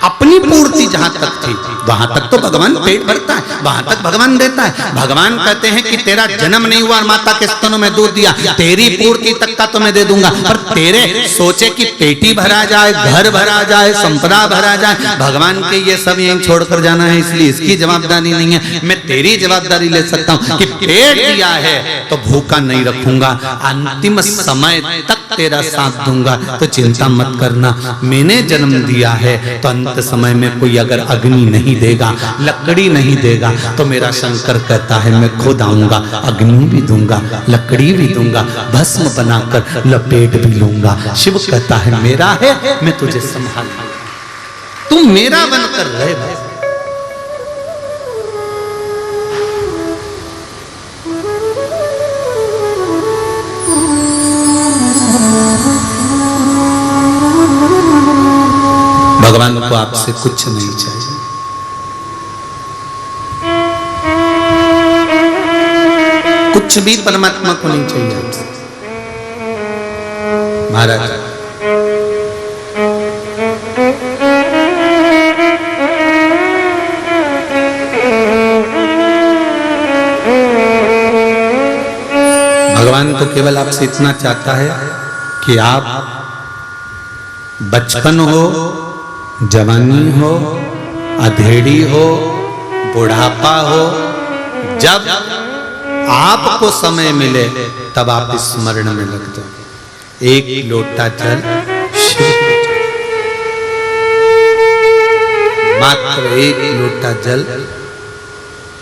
अपनी पूर्ति जहां तक थी वहां तक तो भगवान पेट भरता है, वहां तक भगवान देता है। भगवान कहते हैं कि तेरा जन्म नहीं हुआ और माता के स्तनों में दूध दिया, तेरी पूर्ति तक का तो मैं दे दूंगा, पर तेरे सोचे कि पेटी भरा जाए, घर भरा जाए, संपदा भरा जाए, भगवान के ये सब यहीं छोड़कर जाना है, इसलिए इसकी जवाबदारी नहीं है। मैं तेरी जवाबदारी ले सकता हूं कि पेट दिया है तो भूखा नहीं रखूंगा, अंतिम समय तक तेरा साथ दूंगा, तो चिंता मत करना। मैंने जन्म दिया है तो अंत समय में कोई अगर अग्नि नहीं देगा, लकड़ी नहीं देगा, तो मेरा शंकर कहता है मैं खुद आऊंगा, अग्नि भी दूंगा, लकड़ी भी दूंगा, भस्म बनाकर लपेट भी लूंगा। शिव कहता है मेरा है, मैं तुझे संभालूंगा, तू मेरा बनकर रहे। को आपसे कुछ नहीं चाहिए। कुछ भी परमात्मा को नहीं चाहिए आपसे। महाराज भगवान तो केवल आपसे इतना चाहता है कि आप बचपन हो, जवानी हो, अधेड़ी हो, बुढ़ापा हो, जब आपको समय मिले तब आप स्मरण में लग जाओ। एक लोटा जल शिव, मात्र एक लोटा जल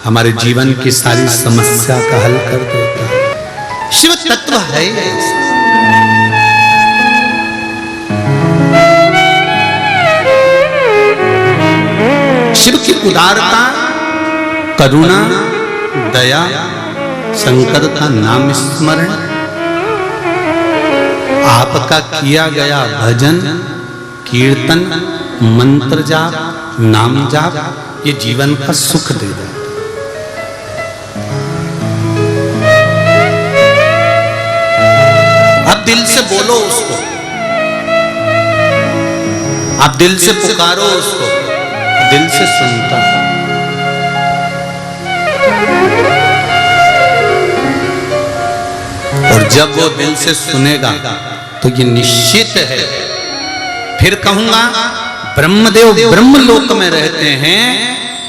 हमारे जीवन की सारी समस्या का हल कर देता है। शिव तत्व है ऐसा। शिव की उदारता, करुणा, दया, शंकर का नाम स्मरण, आपका किया गया भजन, कीर्तन, मंत्र जाप, नाम जाप, ये जीवन का सुख दे देता। आप दिल से बोलो उसको, आप दिल से पुकारो उसको, दिल से सुनता है। और जब वो दिल से सुनेगा तो ये निश्चित है, फिर कहूंगा ब्रह्मदेव ब्रह्मलोक में रहते हैं,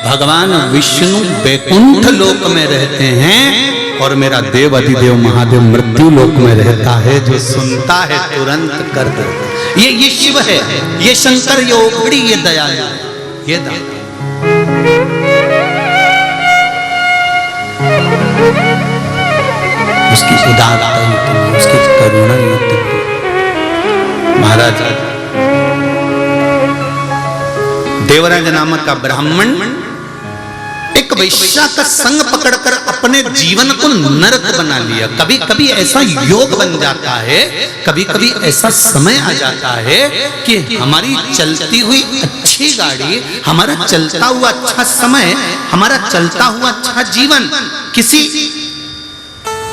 भगवान विष्णु वैकुंठ लोक में रहते हैं, और मेरा देव अधिदेव महादेव मृत्यु लोक में रहता है, जो सुनता है तुरंत कर देता है। ये शिव है, ये शंकर, ये ओगड़ी, ये दयालु, ये दाता। उसकी उदारता इतनी, उसकी करुणा इतनी। महाराज देवराज नामक का ब्राह्मण एक वैश्या का संग पकड़कर अपने जीवन को नरक बना लिया। कभी कभी ऐसा योग बन जाता है, कभी कभी ऐसा समय आ जाता है कि हमारी चलती हुई अच्छी गाड़ी, हमारा चलता हुआ अच्छा समय, हमारा चलता हुआ अच्छा जीवन किसी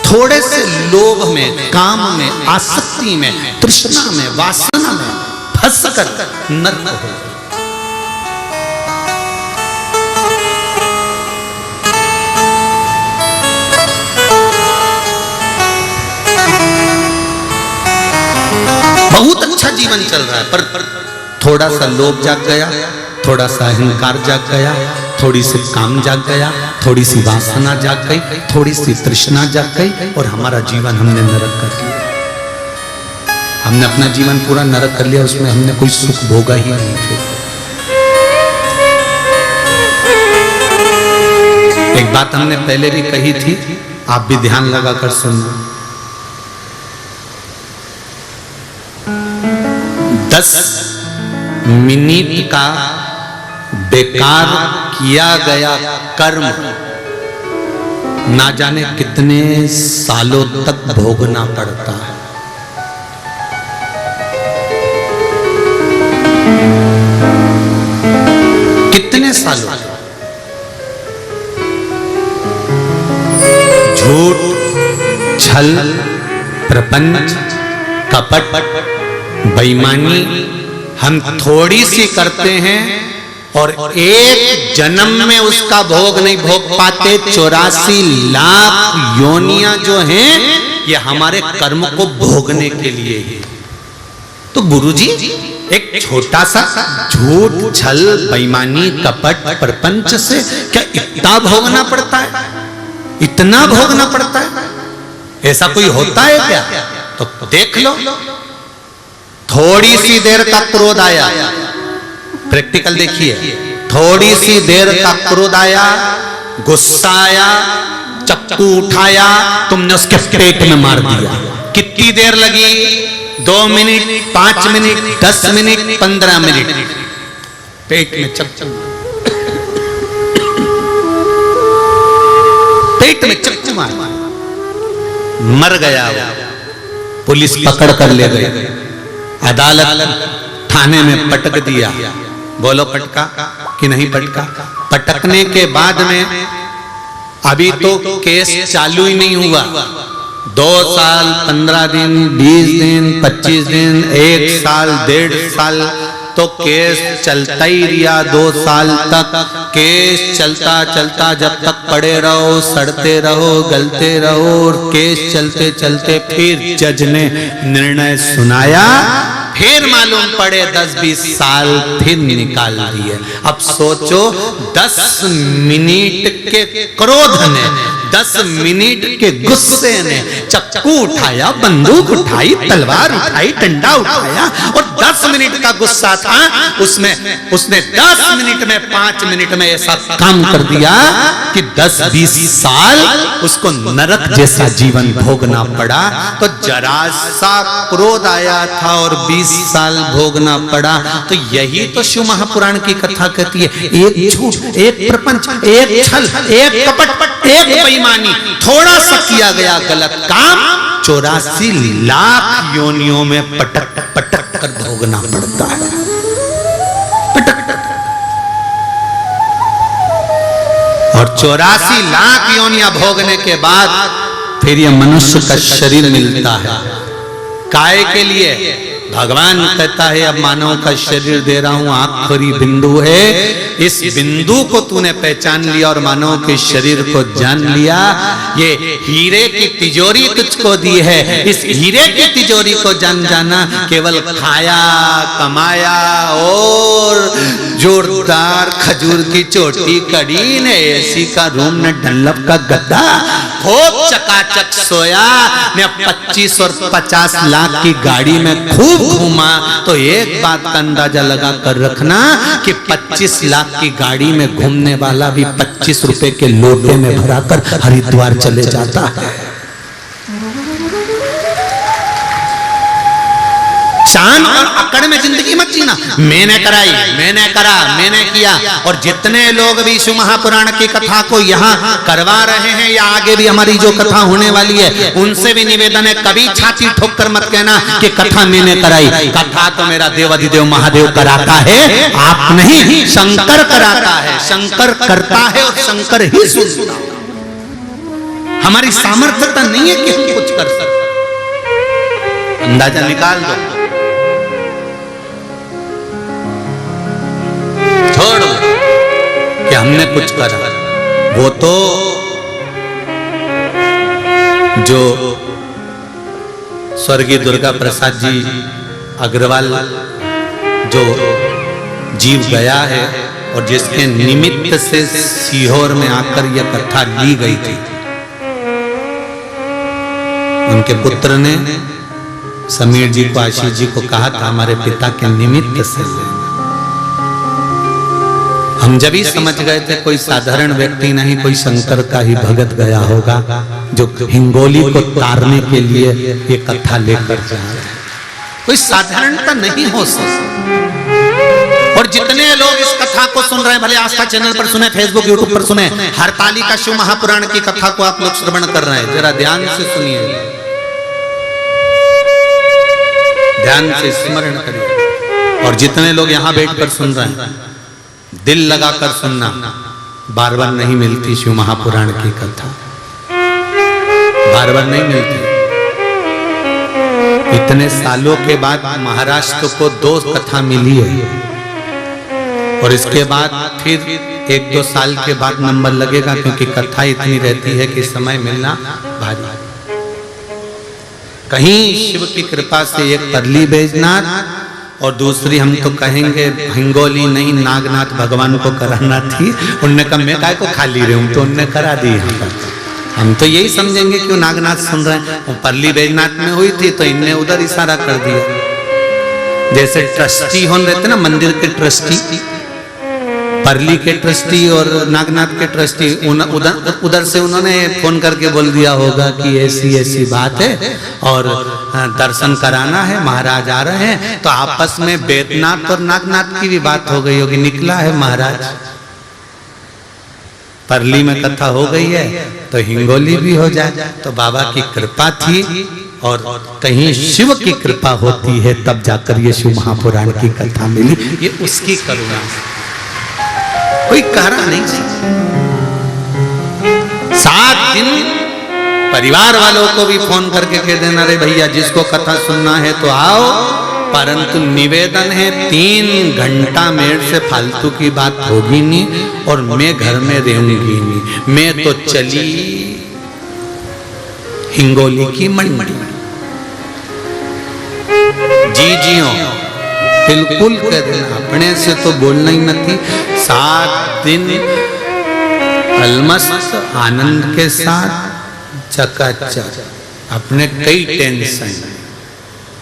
थोड़े से लोभ में, काम में, आसक्ति में, तृष्णा में, वासना में फंसकर नरक हो। बहुत अच्छा जीवन चल रहा है, पर थोड़ा सा लोभ जाग गया, थोड़ा सा अहंकार जाग गया, थोड़ी सी काम जाग गया, थोड़ी सी वासना जाग गई, थोड़ी सी तृष्णा जाग गई, और हमारा जीवन हमने नरक कर लिया। हमने अपना जीवन पूरा नरक कर लिया, उसमें हमने कोई सुख भोगा ही नहीं। फिर एक बात हमने पहले भी कही थी, आप भी ध्यान लगाकर सुनना। 10 मिनट का बेकार किया गया कर्म ना जाने कितने सालों तक भोगना पड़ता है। कितने सालों? झूठ, छल, प्रपंच, कपट, बेईमानी हम थोड़ी सी करते हैं और एक जन्म में उसका भोग नहीं भोग पाते। 84 लाख योनियां जो हैं ये हमारे कर्म को भोगने के लिए है। तो गुरुजी एक छोटा सा झूठ, छल, बेईमानी, कपट, प्रपंच से क्या इतना भोगना पड़ता है? इतना भोगना पड़ता है? ऐसा कोई होता है क्या? तो देख लो, थोड़ी सी देर का क्रोध आया, प्रैक्टिकल देखिए, थोड़ी सी देर का क्रोध आया, गुस्सा आया, चाकू उठाया, तुमने उसके पेट में मार दिया। कितनी देर लगी? 2 मिनट, 5 मिनट, 10 मिनट, 15 मिनट, पेट में चक्कू, पेट में चक्कू मार, मर गया। पुलिस पकड़ कर ले गई, अदालत थाने में पटक दिया, बोलो पटका कि नहीं पटका? पटकने के बाद में अभी तो केस चालू ही नहीं हुआ, 2 साल 15 दिन 20 दिन 25 दिन 1 साल 1.5 साल तो केस चलता ही रहा। 2 साल तक केस चलता चलता जब तक पड़े रहो, सड़ते रहो, गलते रहो, और केस चलते चलते फिर जज ने निर्णय सुनाया, फिर मालूम पड़े 10-20 साल फिर निकाल दिए। अब सोचो 10 मिनट के क्रोध ने, 10 मिनट के गुस्से ने चाकू उठाया, बंदूक उठाई, तलवार उठाई, डंडा उठाया, और 10 मिनट का गुस्सा था उसने 10 मिनट में 5 मिनट में ऐसा काम कर दिया कि 10-20 साल उसको नरक जैसा जीवन भोगना पड़ा। तो जरा सा क्रोध आया था और 20 साल भोगना पड़ा। तो यही तो शिव महापुराण की कथा कहती है, एक झूठ, एक प्रपंच, एक छल, एक कपट, एक बेईमानी, थोड़ा सा किया गया गलत काम 84 लाख योनियों में पटक पटक कर भोगना पड़ता है। पटक और 84 लाख योनियां भोगने के बाद फिर ये मनुष्य का शरीर मिलता है। काय के लिए? भगवान कहता है अब मानव का शरीर दे रहा हूं, आखिरी बिंदु है, इस बिंदु को तूने पहचान लिया और मानव के शरीर को जान लिया, ये हीरे की तिजोरी तुझको दी है, इस हीरे की तिजोरी को जान जाना, केवल खाया कमाया और जोरदार खजूर की चोटी कड़ी ने, एसी का रूम ने, डनलप का गद्दा, खूब चकाचक सोया ने, 25 और 50 लाख की गाड़ी में खूब घूमा। तो एक बात का अंदाजा लगा कर रखना कि 25 लाख की गाड़ी में घूमने वाला भी 25 रुपए के लोटे में भराकर हरिद्वार चले जाता है। शान और अकड़ में जिंदगी मत जीना, मैंने कराई, मैंने करा, मैंने किया। और जितने लोग भी शिव महापुराण की कथा को यहाँ करवा रहे हैं या आगे भी हमारी जो कथा होने वाली है, उनसे भी निवेदन है, कभी छाती ठोक कर मत कहना कि कथा मैंने कराई। कथा तो मेरा देवाधिदेव महादेव कराता है, आप नहीं, शंकर कराता है, शंकर करता है और शंकर ही सुनता है। हमारी सामर्थ्यता नहीं है कि हम कुछ कर सकते। अंदाजा निकाल दो, छोड़ कि हमने कुछ करा। वो तो जो स्वर्गीय दुर्गा प्रसाद जी अग्रवाल जो जीव गया है और जिसके निमित्त से सीहोर में आकर यह कथा ली गई थी, उनके पुत्र ने समीर जी को, आशीष जी को कहा था हमारे पिता के निमित्त से। हम जब ही समझ गए थे कोई साधारण व्यक्ति नहीं, कोई शंकर का ही भगत गया होगा जो हिंगोली को तारने के लिए ये कथा लेकर जा रहा है। कोई साधारणता नहीं हो सकती। और जितने लोग इस कथा को सुन रहे हैं, भले आस्था चैनल पर सुने, फेसबुक यूट्यूब पर सुने, हरतालिका शिव महापुराण की कथा को आप लोग श्रवण कर रहे हैं, जरा ध्यान से सुनिए, ध्यान से स्मरण करिए। और जितने लोग यहाँ बैठकर सुन रहे हैं, दिल लगाकर सुनना, बार बार नहीं मिलती शिव महापुराण की कथा, बार बार नहीं मिलती। इतने सालों के बाद महाराष्ट्र को 2 कथा मिली है और इसके बाद फिर 1-2 साल के बाद नंबर लगेगा, क्योंकि कथा इतनी रहती है कि समय मिलना भारी। कहीं शिव की कृपा से एक परली बैजनाथ और दूसरी हम तो कहेंगे हिंगोली नहीं, नागनाथ भगवान को कराना थी। उनने कहा मैं काय को खाली रही हूं, तो उनने करा दी। हम तो यही समझेंगे क्यों नागनाथ सुन रहे हैं। वो परली बैजनाथ में हुई थी तो इनने उधर इशारा कर दिया। जैसे ट्रस्टी होने रहते ना, मंदिर के ट्रस्टी, परली के ट्रस्टी और नागनाथ के ट्रस्टी, उधर से उन्होंने फोन करके बोल दिया होगा कि ऐसी ऐसी बात है और दर्शन कराना है, महाराज आ रहे हैं। तो आपस में बैद्यनाथ और नागनाथ की भी बात हो गई होगी, निकला है महाराज, परली में कथा हो गई है तो हिंगोली भी हो जाए। तो बाबा की कृपा थी और कहीं शिव की कृपा होती है तब जाकर ये शिव महापुराण की कथा मिली। ये उसकी करुणा, कोई कहा नहीं। 7 दिन परिवार वालों को भी फोन करके कह देना, रे भैया जिसको कथा सुनना है तो आओ, परंतु निवेदन है 3 घंटा मेरे से फालतू की बात होगी नहीं और मैं घर में रहूंगी नहीं। मैं तो चली हिंगोली की मंडी। जी हो, बिल्कुल कह देना, अपने से तो बोलना ही नहीं। 7 दिन अलमस्त आनंद के साथ चकाचक, अपने कई टेंशन।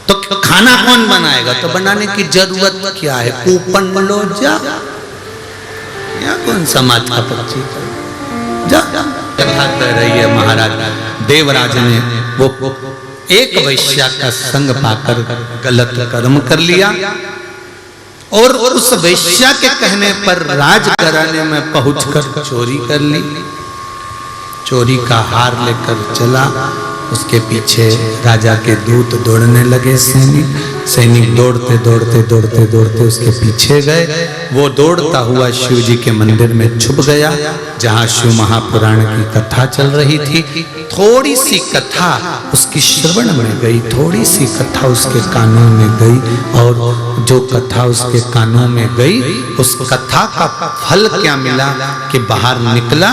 तो खाना कौन बनाएगा? तो बनाने की जरूरत क्या है? कूपन लो जा, या कौन समाज का पक्षी जा। कथा कह रही है महाराज देवराज ने वो एक वैश्या का संग पाकर गलत कर्म कर लिया और उस वैश्या के कहने पर राजघराने में पहुंचकर चोरी कर ली। चोरी का हार लेकर चला, उसके पीछे राजा के दूत दौड़ने लगे। सैनिक दौड़ते दौड़ते दौड़ते दौड़ते उसके पीछे गए। वो दौड़ता हुआ शिव जी के मंदिर में छुप गया जहां शिव महापुराण की कथा चल रही थी। थोड़ी सी कथा उसकी श्रवण में गई, थोड़ी सी कथा उसके कानों में गई, और जो कथा उसके कानों में गई उस कथा का फल क्या मिला कि बाहर निकला,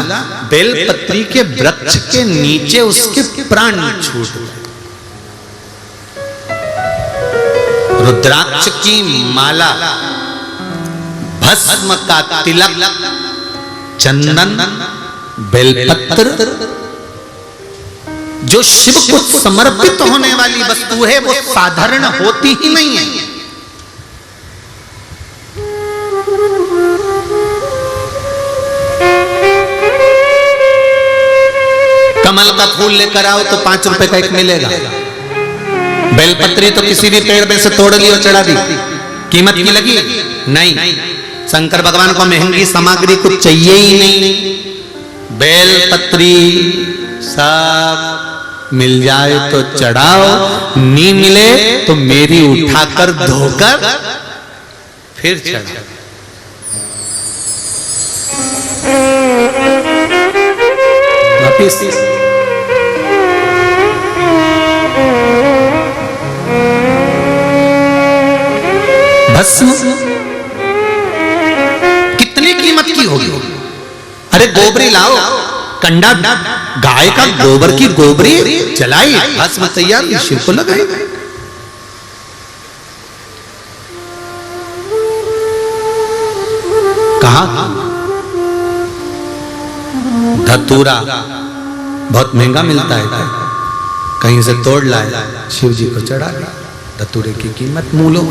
बेलपत्री के वृक्ष के नीचे उसके प्राण छूट गए। रुद्राक्ष की माला, भस्म का तिलक, चंदन, बेलपत्र, जो शिव को समर्पित होने वाली वस्तु है वो साधारण होती ही नहीं है। कमल का फूल लेकर आओ तो 5 रुपए का एक मिलेगा। बेलपत्री तो किसी भी पेड़ में से तोड़ ली और चढ़ा दी, कीमत की लगी नहीं। शंकर भगवान को महंगी सामग्री कुछ चाहिए ही नहीं। बेलपत्री सब मिल जाए तो चढ़ाओ, नहीं मिले तो मेरी उठाकर धोकर फिर चढ़ाओ। वापिस भस्म कितनी कीमत की होगी? अरे गोबरी लाओ, कंडा गाय का गोबर की गोबरी जलाई, भस्म तैयार, शिव को लगाई। कहा धतूरा बहुत महंगा मिलता है, कहीं से तोड़ लाए, शिव जी को चढ़ा दिया। धतूरे की कीमत मूलो।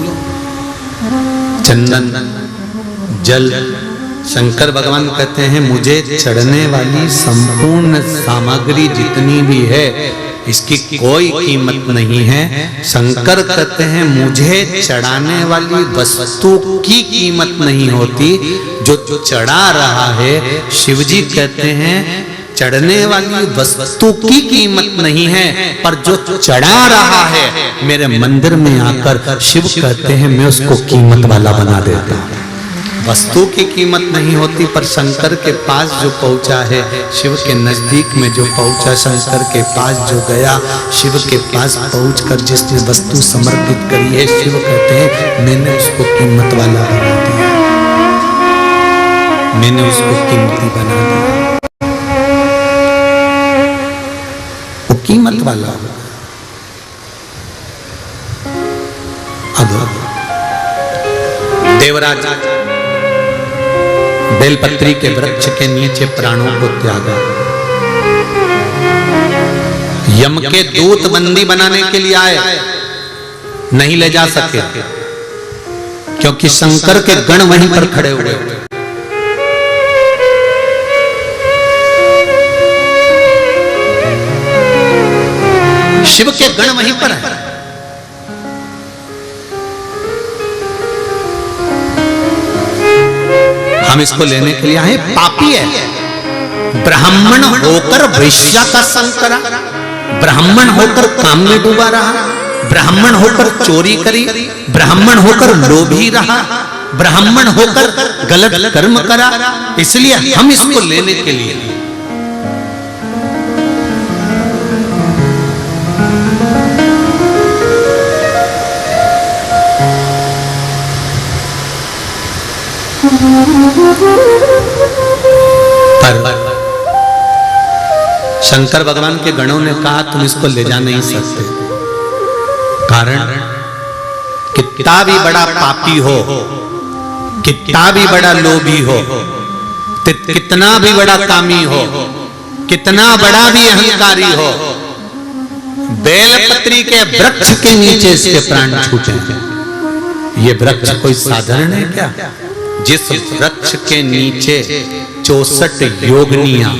चंदन, जल, शंकर भगवान कहते हैं मुझे चढ़ने वाली संपूर्ण सामग्री जितनी भी है इसकी कोई कीमत नहीं है। शंकर कहते हैं मुझे चढ़ाने वाली वस्तु की कीमत नहीं होती, जो चढ़ा रहा है। शिवजी कहते हैं चढ़ने वाली वस्तु की कीमत नहीं है, पर जो चढ़ा रहा है मेरे मंदिर में आकर शिव कहते हैं मैं उसको कीमत वाला बना देता हूं। वस्तु की कीमत नहीं होती, पर शंकर के पास जो पहुंचा है, शिव के नजदीक में जो पहुंचा, शंकर के पास जो गया, शिव के पास पहुंचकर जिसने वस्तु समर्पित करी है, शिव कहते हैं मैंने उसको कीमत वाला बना दिया, मैंने उसको कीमती बना दिया, वो कीमत वाला। अब देवराज बेलपत्री के वृक्ष के नीचे प्राणों को त्यागा। यम के दूत बंदी बनाने के लिए आए, नहीं ले जा सके क्योंकि शंकर के गण वहीं पर खड़े हुए। शिव के गण वहीं पर है। हम इसको लेने के लिए आए, पापी है, ब्राह्मण होकर वैश्या का संग करा, ब्राह्मण होकर काम में डूबा रहा, ब्राह्मण होकर चोरी करी, ब्राह्मण होकर लोभी रहा, ब्राह्मण होकर गलत कर्म करा, इसलिए हम इसको लेने के लिए पर शंकर भगवान के गणों ने कहा तुम इसको ले जा नहीं सकते। कारण कितना भी बड़ा पापी हो, कितना भी बड़ा लोभी हो, कितना भी बड़ा कामी हो, कितना बड़ा भी अहंकारी हो, बेलपत्री के वृक्ष के नीचे इसके प्राण छूटे। ये वृक्ष कोई साधारण है क्या? जिस वृक्ष के नीचे 64 योगिनियां,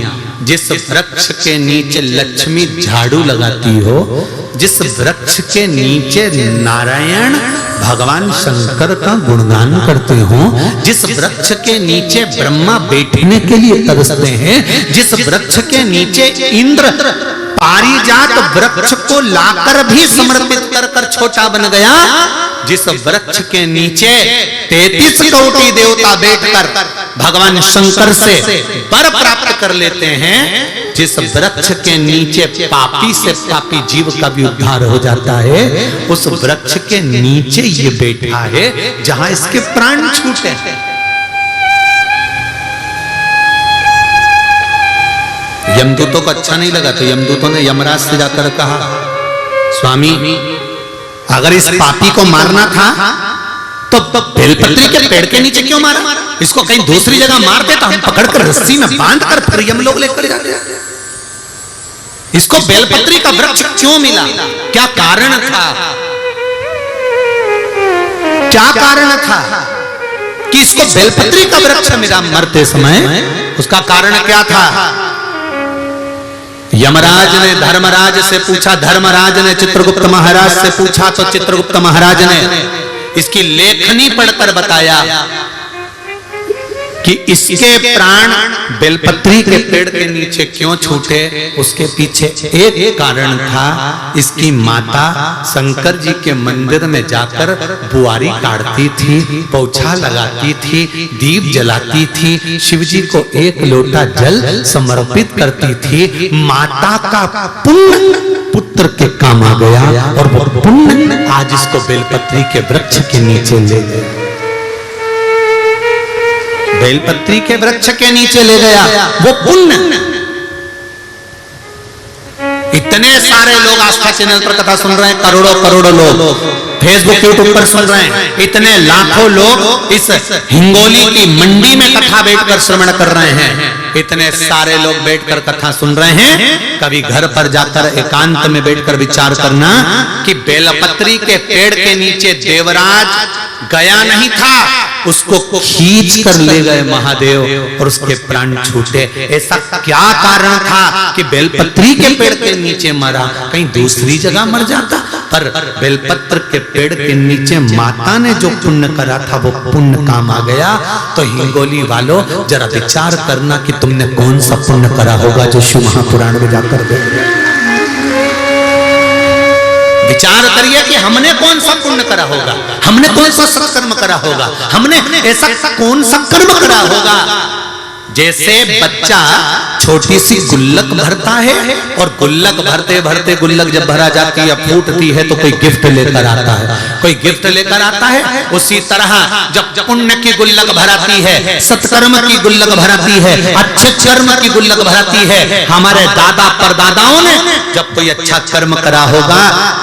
जिस वृक्ष के नीचे लक्ष्मी झाड़ू लगाती हो, जिस वृक्ष के नीचे नारायण भगवान शंकर का गुणगान करते हो, जिस वृक्ष के नीचे ब्रह्मा बैठने के लिए तरसते हैं, जिस वृक्ष के नीचे इंद्र पारिजात वृक्ष को लाकर भी समर्पित कर कर छोटा बन गया, जिस वृक्ष के नीचे 33 कोटि देवता बैठकर भगवान शंकर से वर प्राप्त कर लेते हैं, जिस वृक्ष के नीचे पापी से पापी जीव का भी उद्धार हो जाता है, उस वृक्ष के नीचे ये बैठा है जहां इसके प्राण छूटे। यमदूतों को अच्छा नहीं लगा तो यमदूतों ने यमराज से जाकर कहा, स्वामी अगर इस पापी को मारना था तो बेलपत्री के पेड़ के नीचे क्यों मारा? इसको कहीं दूसरी जगह मार देता, हम पकड़कर रस्सी में बांध कर फिर यम लोग लेकर जाते। इसको बेलपत्री का वृक्ष क्यों मिला? क्या कारण था? क्या कारण था कि इसको बेलपत्री का वृक्ष मिला मरते समय? उसका कारण क्या था? यमराज ने धर्मराज से पूछा, धर्मराज ने चित्रगुप्त महाराज से पूछा, तो चित्रगुप्त महाराज ने इसकी लेखनी पढ़कर बताया कि इसके प्राण बेलपत्री के पेड़ के नीचे क्यों छूटे। उसके पीछे एक कारण था, इसकी माता शंकर जी के मंदिर में जाकर बुआरी काटती थी, पोछा लगाती थी, दीप जलाती थी, शिव जी को एक लोटा जल समर्पित करती थी। माता का पुण्य पुत्र के काम आ गया और वो पुण्य आज इसको बेलपत्री के वृक्ष के नीचे ले गया, बेलपत्री के वृक्ष के नीचे ले गया वो पुण्य। इतने सारे लोग आस्था चैनल पर कथा सुन रहे हैं, करोड़ों करोड़ों लोग फेसबुक यूट्यूब पर सुन रहे हैं, इतने लाखों लोग इस हिंगोली की मंडी में कथा बैठकर श्रवण कर रहे हैं, इतने सारे लोग बैठकर कथा सुन रहे हैं। कभी घर पर जाकर एकांत में बैठकर विचार करना कि बेलपत्री के पेड़ के नीचे देवराज गया नहीं था, उसको खींच कर ले गए महादेव और उसके प्राण छूटे। ऐसा क्या कारण था कि बेलपत्री के पेड़ के नीचे मरा? कहीं दूसरी जगह मर जाता, पर बेलपत्र के पेड़ के नीचे माता ने जो पुण्य करा था वो पुण्य काम आ गया। तो हिंगोली वालों जरा विचार करना कि तुमने कौन सा पुण्य करा होगा जो शिव महापुराण में जाकर विचार करिए कि हमने कौन सा पुण्य करा होगा, हमने कौन सा सत्कर्म करा होगा, हमने ऐसा कौन सा कर्म करा होगा। जैसे बच्चा छोटी सी गुल्लक भरता है और गुल्लक भरते भरते गुल्लक जब भरा जाती है फूटती है तो कोई गिफ्ट लेकर आता है, कोई गिफ्ट लेकर आता है। उसी तरह जब पुण्य की गुल्लक भराती है, सत्कर्म की गुल्लक भराती है, अच्छे कर्म की गुल्लक भराती है। हमारे दादा परदादाओं ने जब कोई अच्छा कर्म करा होगा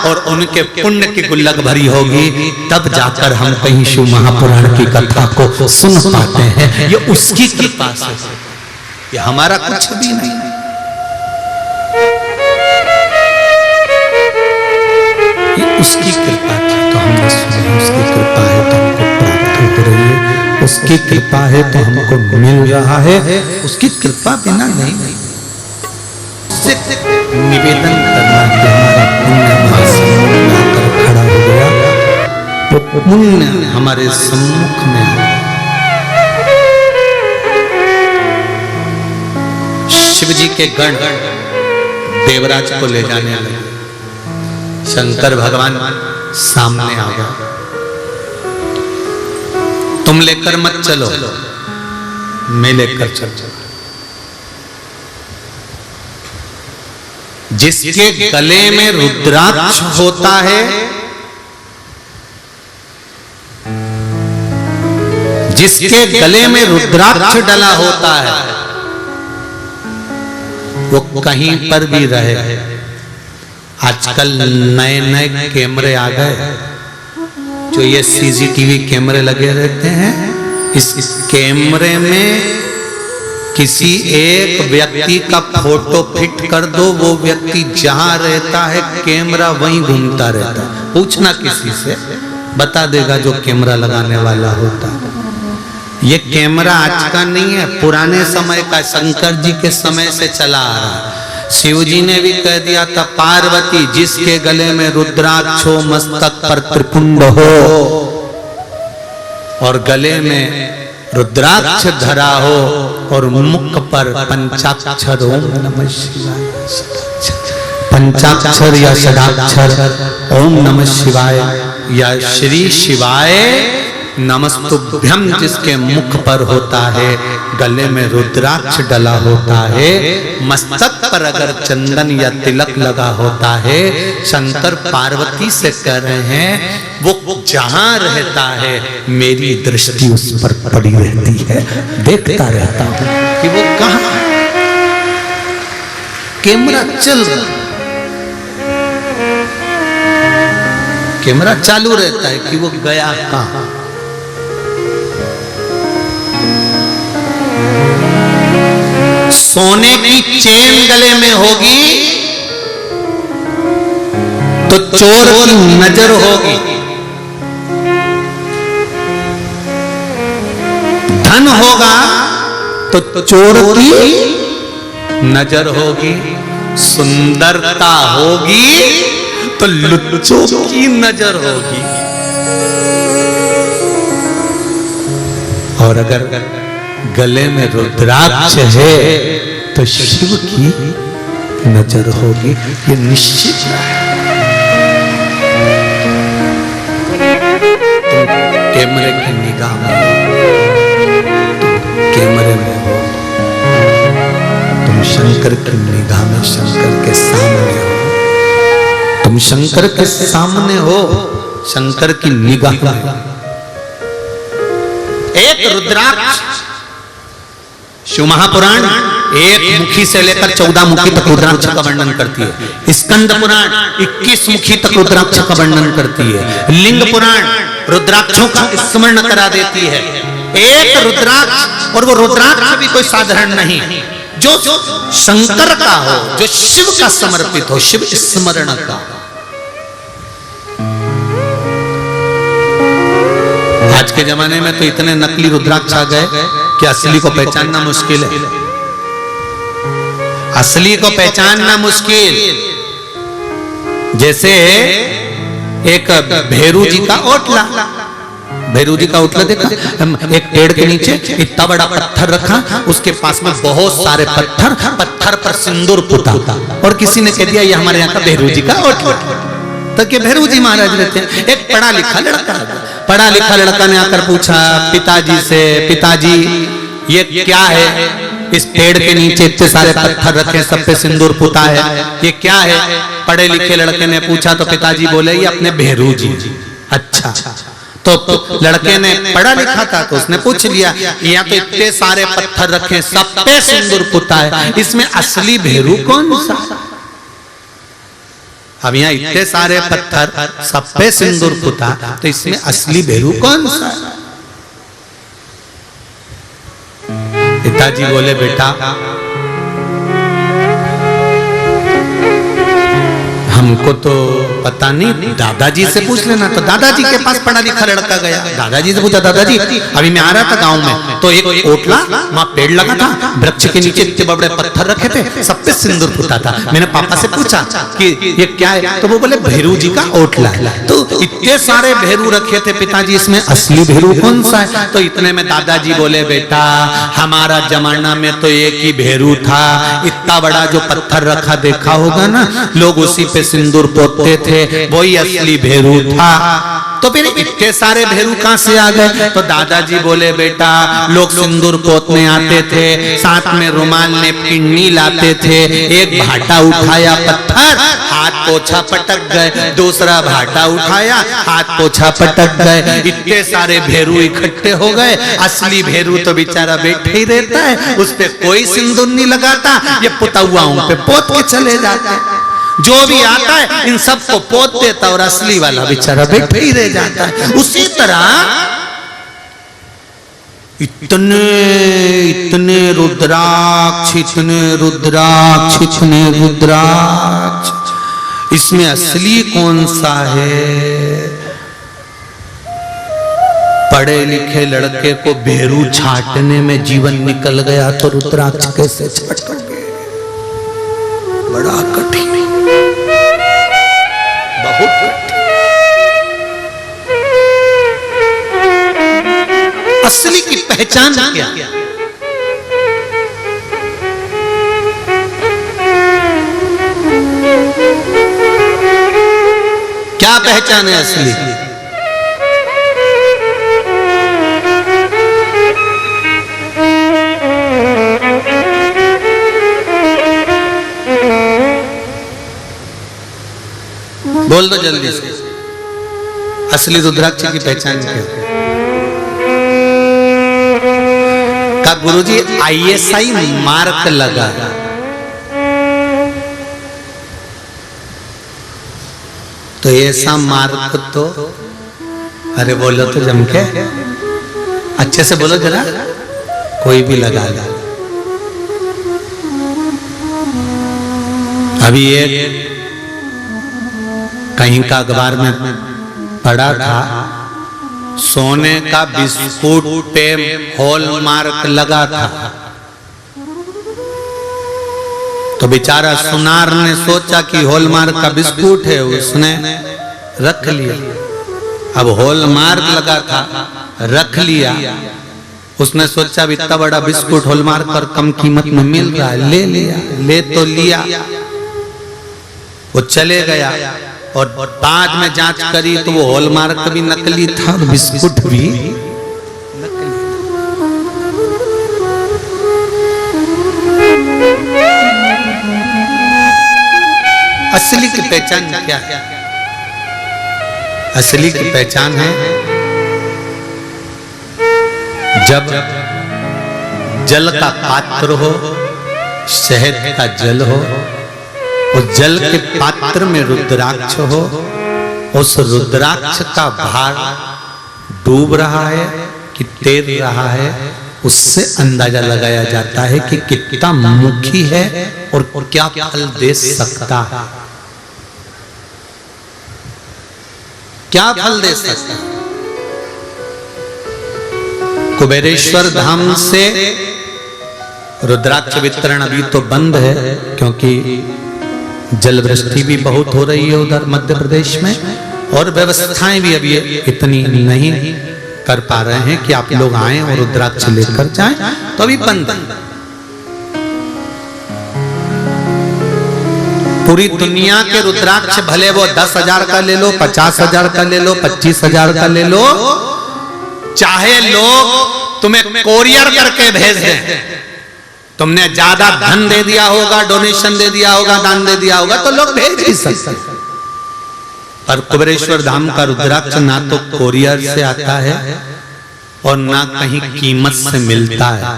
और उनके पुण्य की गुल्लक भरी होगी, तब जाकर हम कहीं शिव महापुराण की कथा को सुन पाते हैं। ये उसकी कृपा से, ये हमारा कुछ भी नहीं। ये उसकी कृपा थी तो हमने सुनी, उसकी कृपा है तो हमको प्राप्त हो रही है, उसकी कृपा है तो हमको मिल रहा है, उसकी कृपा बिना नहीं। उससे निवेदन करना कि हमारा पुण्य हमारे सम्मुख आकर खड़ा हो गया, वो पुण्य हमारे सम्मुख में है। शिव जी के गण देवराज को ले जाने लगे। शंकर भगवान सामने आ गए, तुम लेकर मत चलो, मैं लेकर चल। जिसके गले में रुद्राक्ष होता है, जिसके गले में रुद्राक्ष डला होता है, वो कहीं पर भी रहे। आजकल नए नए कैमरे आ गए, जो ये सीसीटीवी कैमरे लगे रहते हैं। इस कैमरे में किसी एक व्यक्ति का फोटो फिट कर दो, वो व्यक्ति जहां रहता है कैमरा वहीं घूमता रहता है। पूछना किसी से, बता देगा जो कैमरा लगाने वाला होता है। ये कैमरा आज का नहीं है, पुराने समय का, शंकर जी के समय से चला आ रहा है। शिव जी ने भी कह दिया था, पार्वती जिसके गले में रुद्राक्ष हो, मस्तक पर त्रिपुंड हो और गले में रुद्राक्ष धरा हो और मुख पर पंचाक्षर ओम नमः शिवाय, पंचाक्षर या षडाक्षर ओम नमः शिवाय या श्री शिवाय नमस्तुभ्यम जिसके मुख पर होता है, गले में रुद्राक्ष डला होता है, मस्तक पर अगर चंदन या तिलक लगा होता है, शंकर पार्वती से कह रहे हैं वो जहां रहता है मेरी दृष्टि उस पर पड़ी रहती है, देखता रहता हूं कि वो कहां है। कैमरा चल रहा, कैमरा चालू रहता है कि वो गया कहां। सोने की चेन गले में होगी तो चोर की नजर होगी, धन होगा तो चोर की नजर होगी, सुंदरता होगी तो लुच्चों की नजर होगी, और अगर गले में रुद्राक्ष है तो शिव की नजर होगी। ये निश्चित है। तुम कैमरे की निगाह में हो, तुम कैमरे में हो, तुम शंकर की निगाह में, शंकर के सामने हो, तुम शंकर के सामने हो, शंकर की निगाह में। एक रुद्राक्ष, शिव महापुराण एक मुखी से लेकर 14 मुखी तक रुद्राक्ष का वर्णन करती है। स्कंद पुराण 21 मुखी तक रुद्राक्ष का वर्णन करती है। लिंग पुराण रुद्राक्षों का स्मरण करा देती है। एक रुद्राक्ष, और वो रुद्राक्ष भी कोई साधारण नहीं, जो शंकर का हो, जो शिव का समर्पित हो, शिव स्मरण का। आज के जमाने में तो इतने नकली रुद्राक्ष आ गए कि असली को पहचानना मुश्किल है। असली को पहचानना मुश्किल। जैसे एक भेरू जी का ओटला, भेरू जी का ओटला देखा, एक पेड़ के नीचे इतना बड़ा पत्थर रखा, उसके पास में बहुत सारे पत्थर, पत्थर पर सिंदूर पुता, और किसी ने कह दिया ये हमारे यहाँ का भेरू जी का ओटला। तो कि भेरू जी महाराज रहते हैं। एक पढ़ा लिखा लड़का, पढ़ा लिखा लड़का ने आकर पूछा पिताजी से, पिताजी ये क्या है, इस पेड़ के नीचे इतने सारे पत्थर रखे, सब पे सिंदूर पुता है, ये क्या है? पढ़े लिखे लड़के ने पूछा तो पिताजी बोले ये अपने भेरू जी। अच्छा, तो लड़के ने पढ़ा लिखा था तो उसने पूछ लिया, यहाँ तो इतने सारे पत्थर रखे, सब पे सिंदूर पुता है, इसमें असली भेरू कौन सा? अब यहाँ इतने सारे पत्थर, सब पे सिंदूर पुता, तो इसमें असली भेरू कौन सा? पिताजी बोले बेटा हमको तो पता नहीं, दादाजी से पूछ लेना। तो दादाजी के पास पढ़ा लिखा लड़का गया, दादाजी से पूछा, दादाजी अभी मैं आ रहा था गांव में तो एक ओटला वहां पेड़ लगा था, वृक्ष के नीचे इतने बड़े पत्थर रखे थे, सब पे सिंदूर फूटा था। मैंने पापा से पूछा कि ये क्या है, तो वो बोले भैरू जी का ओटला है। तो इतने सारे भैरू रखे थे पिताजी, इसमें असली भैरू कौन सा है? तो इतने में दादाजी बोले, बेटा हमारा जमाना में तो एक ही भैरू था, इतना बड़ा जो पत्थर रखा देखा होगा ना, लोग उसी पे सिंदूर पोतते थे, वही असली भैरू था। तो फिर इतने सारे भैरू कहां से आ गए? तो दादाजी बोले, बेटा लोग सिंदूर पोतने आते थे, साथ में रुमाल ने पिन्नी लाते थे, एक भाटा उठाया पत्थर, हाथ पोछा पटक गए, दूसरा भाटा उठाया, हाथ पोछा पटक गए, इतने सारे भैरू इकट्ठे हो गए। असली भैरू तो बेचारा बैठे ही रहता है, उस पे कोई सिंदूर नहीं लगाता, ये पुतौआओं पे पोत के चले जाता है। जो भी आता है इन सबको पोत देता और असली वाला बेचारा बैठे ही रह जाता है। उसी तरह इतने इतने रुद्राक्ष, इतने रुद्राक्ष, इतने रुद्राक्ष, इसमें असली कौन सा है? पढ़े लिखे लड़के को भैरू छाटने में जीवन निकल गया तो रुद्राक्ष कैसे छाटोगे? बड़ा कठिन, बहुत कठिन। असली की पहचान क्या? क्या पहचान है असली? बोल दो जल्दी से, असली रुद्राक्ष की पहचान क्या है? का गुरुजी ISI मार्क लगा, तो ऐसा मार्क तो, अरे बोलो तो जम के, अच्छे से बोलो जरा, कोई भी लगा ला। अभी एक कहीं का अखबार में पढ़ा था, सोने का बिस्कुट पे हॉलमार्क लगा था, तो बेचारा सुनार ने सोचा कि हॉलमार्क का बिस्कुट है, उसने रख लिया। अब हॉलमार्क लगा था, रख लिया, उसने सोचा अब इतना बड़ा बिस्कुट हॉलमार्क पर कम कीमत में मिल रहा है, ले लिया। ले तो लिया, वो चले गया और बाद में जांच करी तो वो हॉलमार्क भी नकली था और बिस्कुट भी नकली। असली की पहचान क्या है? असली की पहचान है जब जल का पात्र हो, शहद का जल हो, उस जल के पात्र में रुद्राक्ष हो, उस रुद्राक्ष का भार डूब रहा है कि तैर रहा है, उससे अंदाजा लगाया जाता है कि कितना मुखी है और क्या फल दे सकता है, क्या फल दे सकता है। कुबेरेश्वर धाम से रुद्राक्ष वितरण अभी तो बंद है, क्योंकि जल वृष्टि भी बहुत हो रही है उधर मध्य प्रदेश में, और व्यवस्थाएं भी अभी इतनी नहीं कर पा रहे हैं कि आप लोग आए और रुद्राक्ष लेकर जाएं, तो अभी बंद। पूरी दुनिया के रुद्राक्ष भले वो 10,000 का ले लो, 50,000 का ले लो, 25,000 का ले लो, चाहे लोग तुम्हें कोरियर करके भेज दें, तुमने ज्यादा धन दे दिया होगा, डोनेशन दे दिया होगा, दान दे दिया होगा, तो लोग भेज ही सकते। पर कुबेरेश्वर धाम का रुद्राक्ष ना तो कोरियर से आता है और ना कहीं कीमत से मिलता है,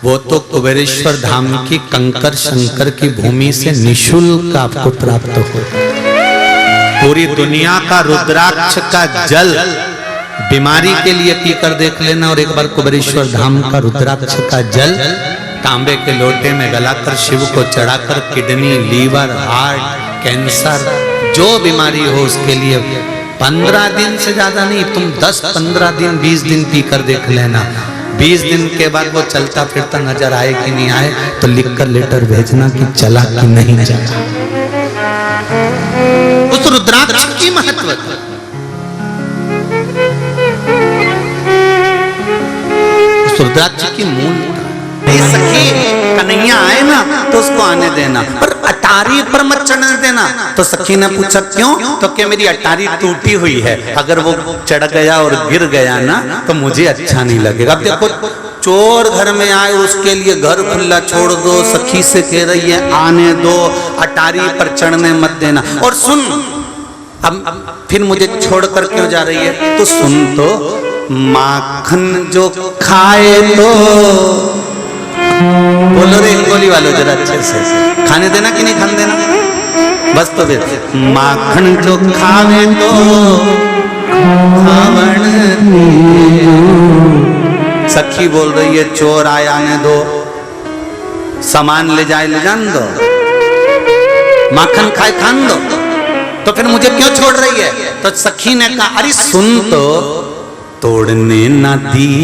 वो तो कुबेरेश्वर धाम की कंकर शंकर की भूमि से निःशुल्क आपको प्राप्त होता है। पूरी दुनिया का रुद्राक्ष का जल बीमारी के लिए पीकर देख लेना, और एक बार कुबेरेश्वर धाम का रुद्राक्ष का जल तांबे के लोटे में गलाकर शिव को चढ़ाकर किडनी, लीवर, हार्ट, कैंसर, जो बीमारी हो उसके लिए 15 दिन से ज्यादा नहीं, तुम 10-15 दिन 20 दिन पी कर देख लेना। 20 दिन के बाद वो चलता फिरता नजर आए कि नहीं आए तो लिखकर लेटर भेजना कि चला कि नहीं चला। उस रुद्राक्ष की महत्व, उस रुद्राक्ष की मूल सखी कन्हैया आए ना तो उसको आने देना, पर अटारी पर मत चढ़ने देना। तो सखी ने पूछा क्यों? तो क्या मेरी अटारी टूटी हुई है, अगर वो चढ़ गया और गिर गया ना तो मुझे अच्छा नहीं लगेगा। अब देखो चोर घर में आए उसके लिए घर खुला छोड़ दो, सखी से कह रही है आने दो, अटारी पर चढ़ने मत देना। और सुन, अब फिर मुझे छोड़ कर क्यों जा रही है? तो सुन तो, माखन जो खाए तो, बोलो रे गोली वालों जरा अच्छे से, खाने देना कि नहीं खाने देना? बस तो फिर माखन जो खावे तो खावण। सखी बोल रही है चोर आए आने दो, सामान ले जाए ले जान दो, माखन खाए खान दो, तो फिर मुझे क्यों छोड़ रही है? तो सखी ने कहा अरे सुन तो, तोड़ने ना दी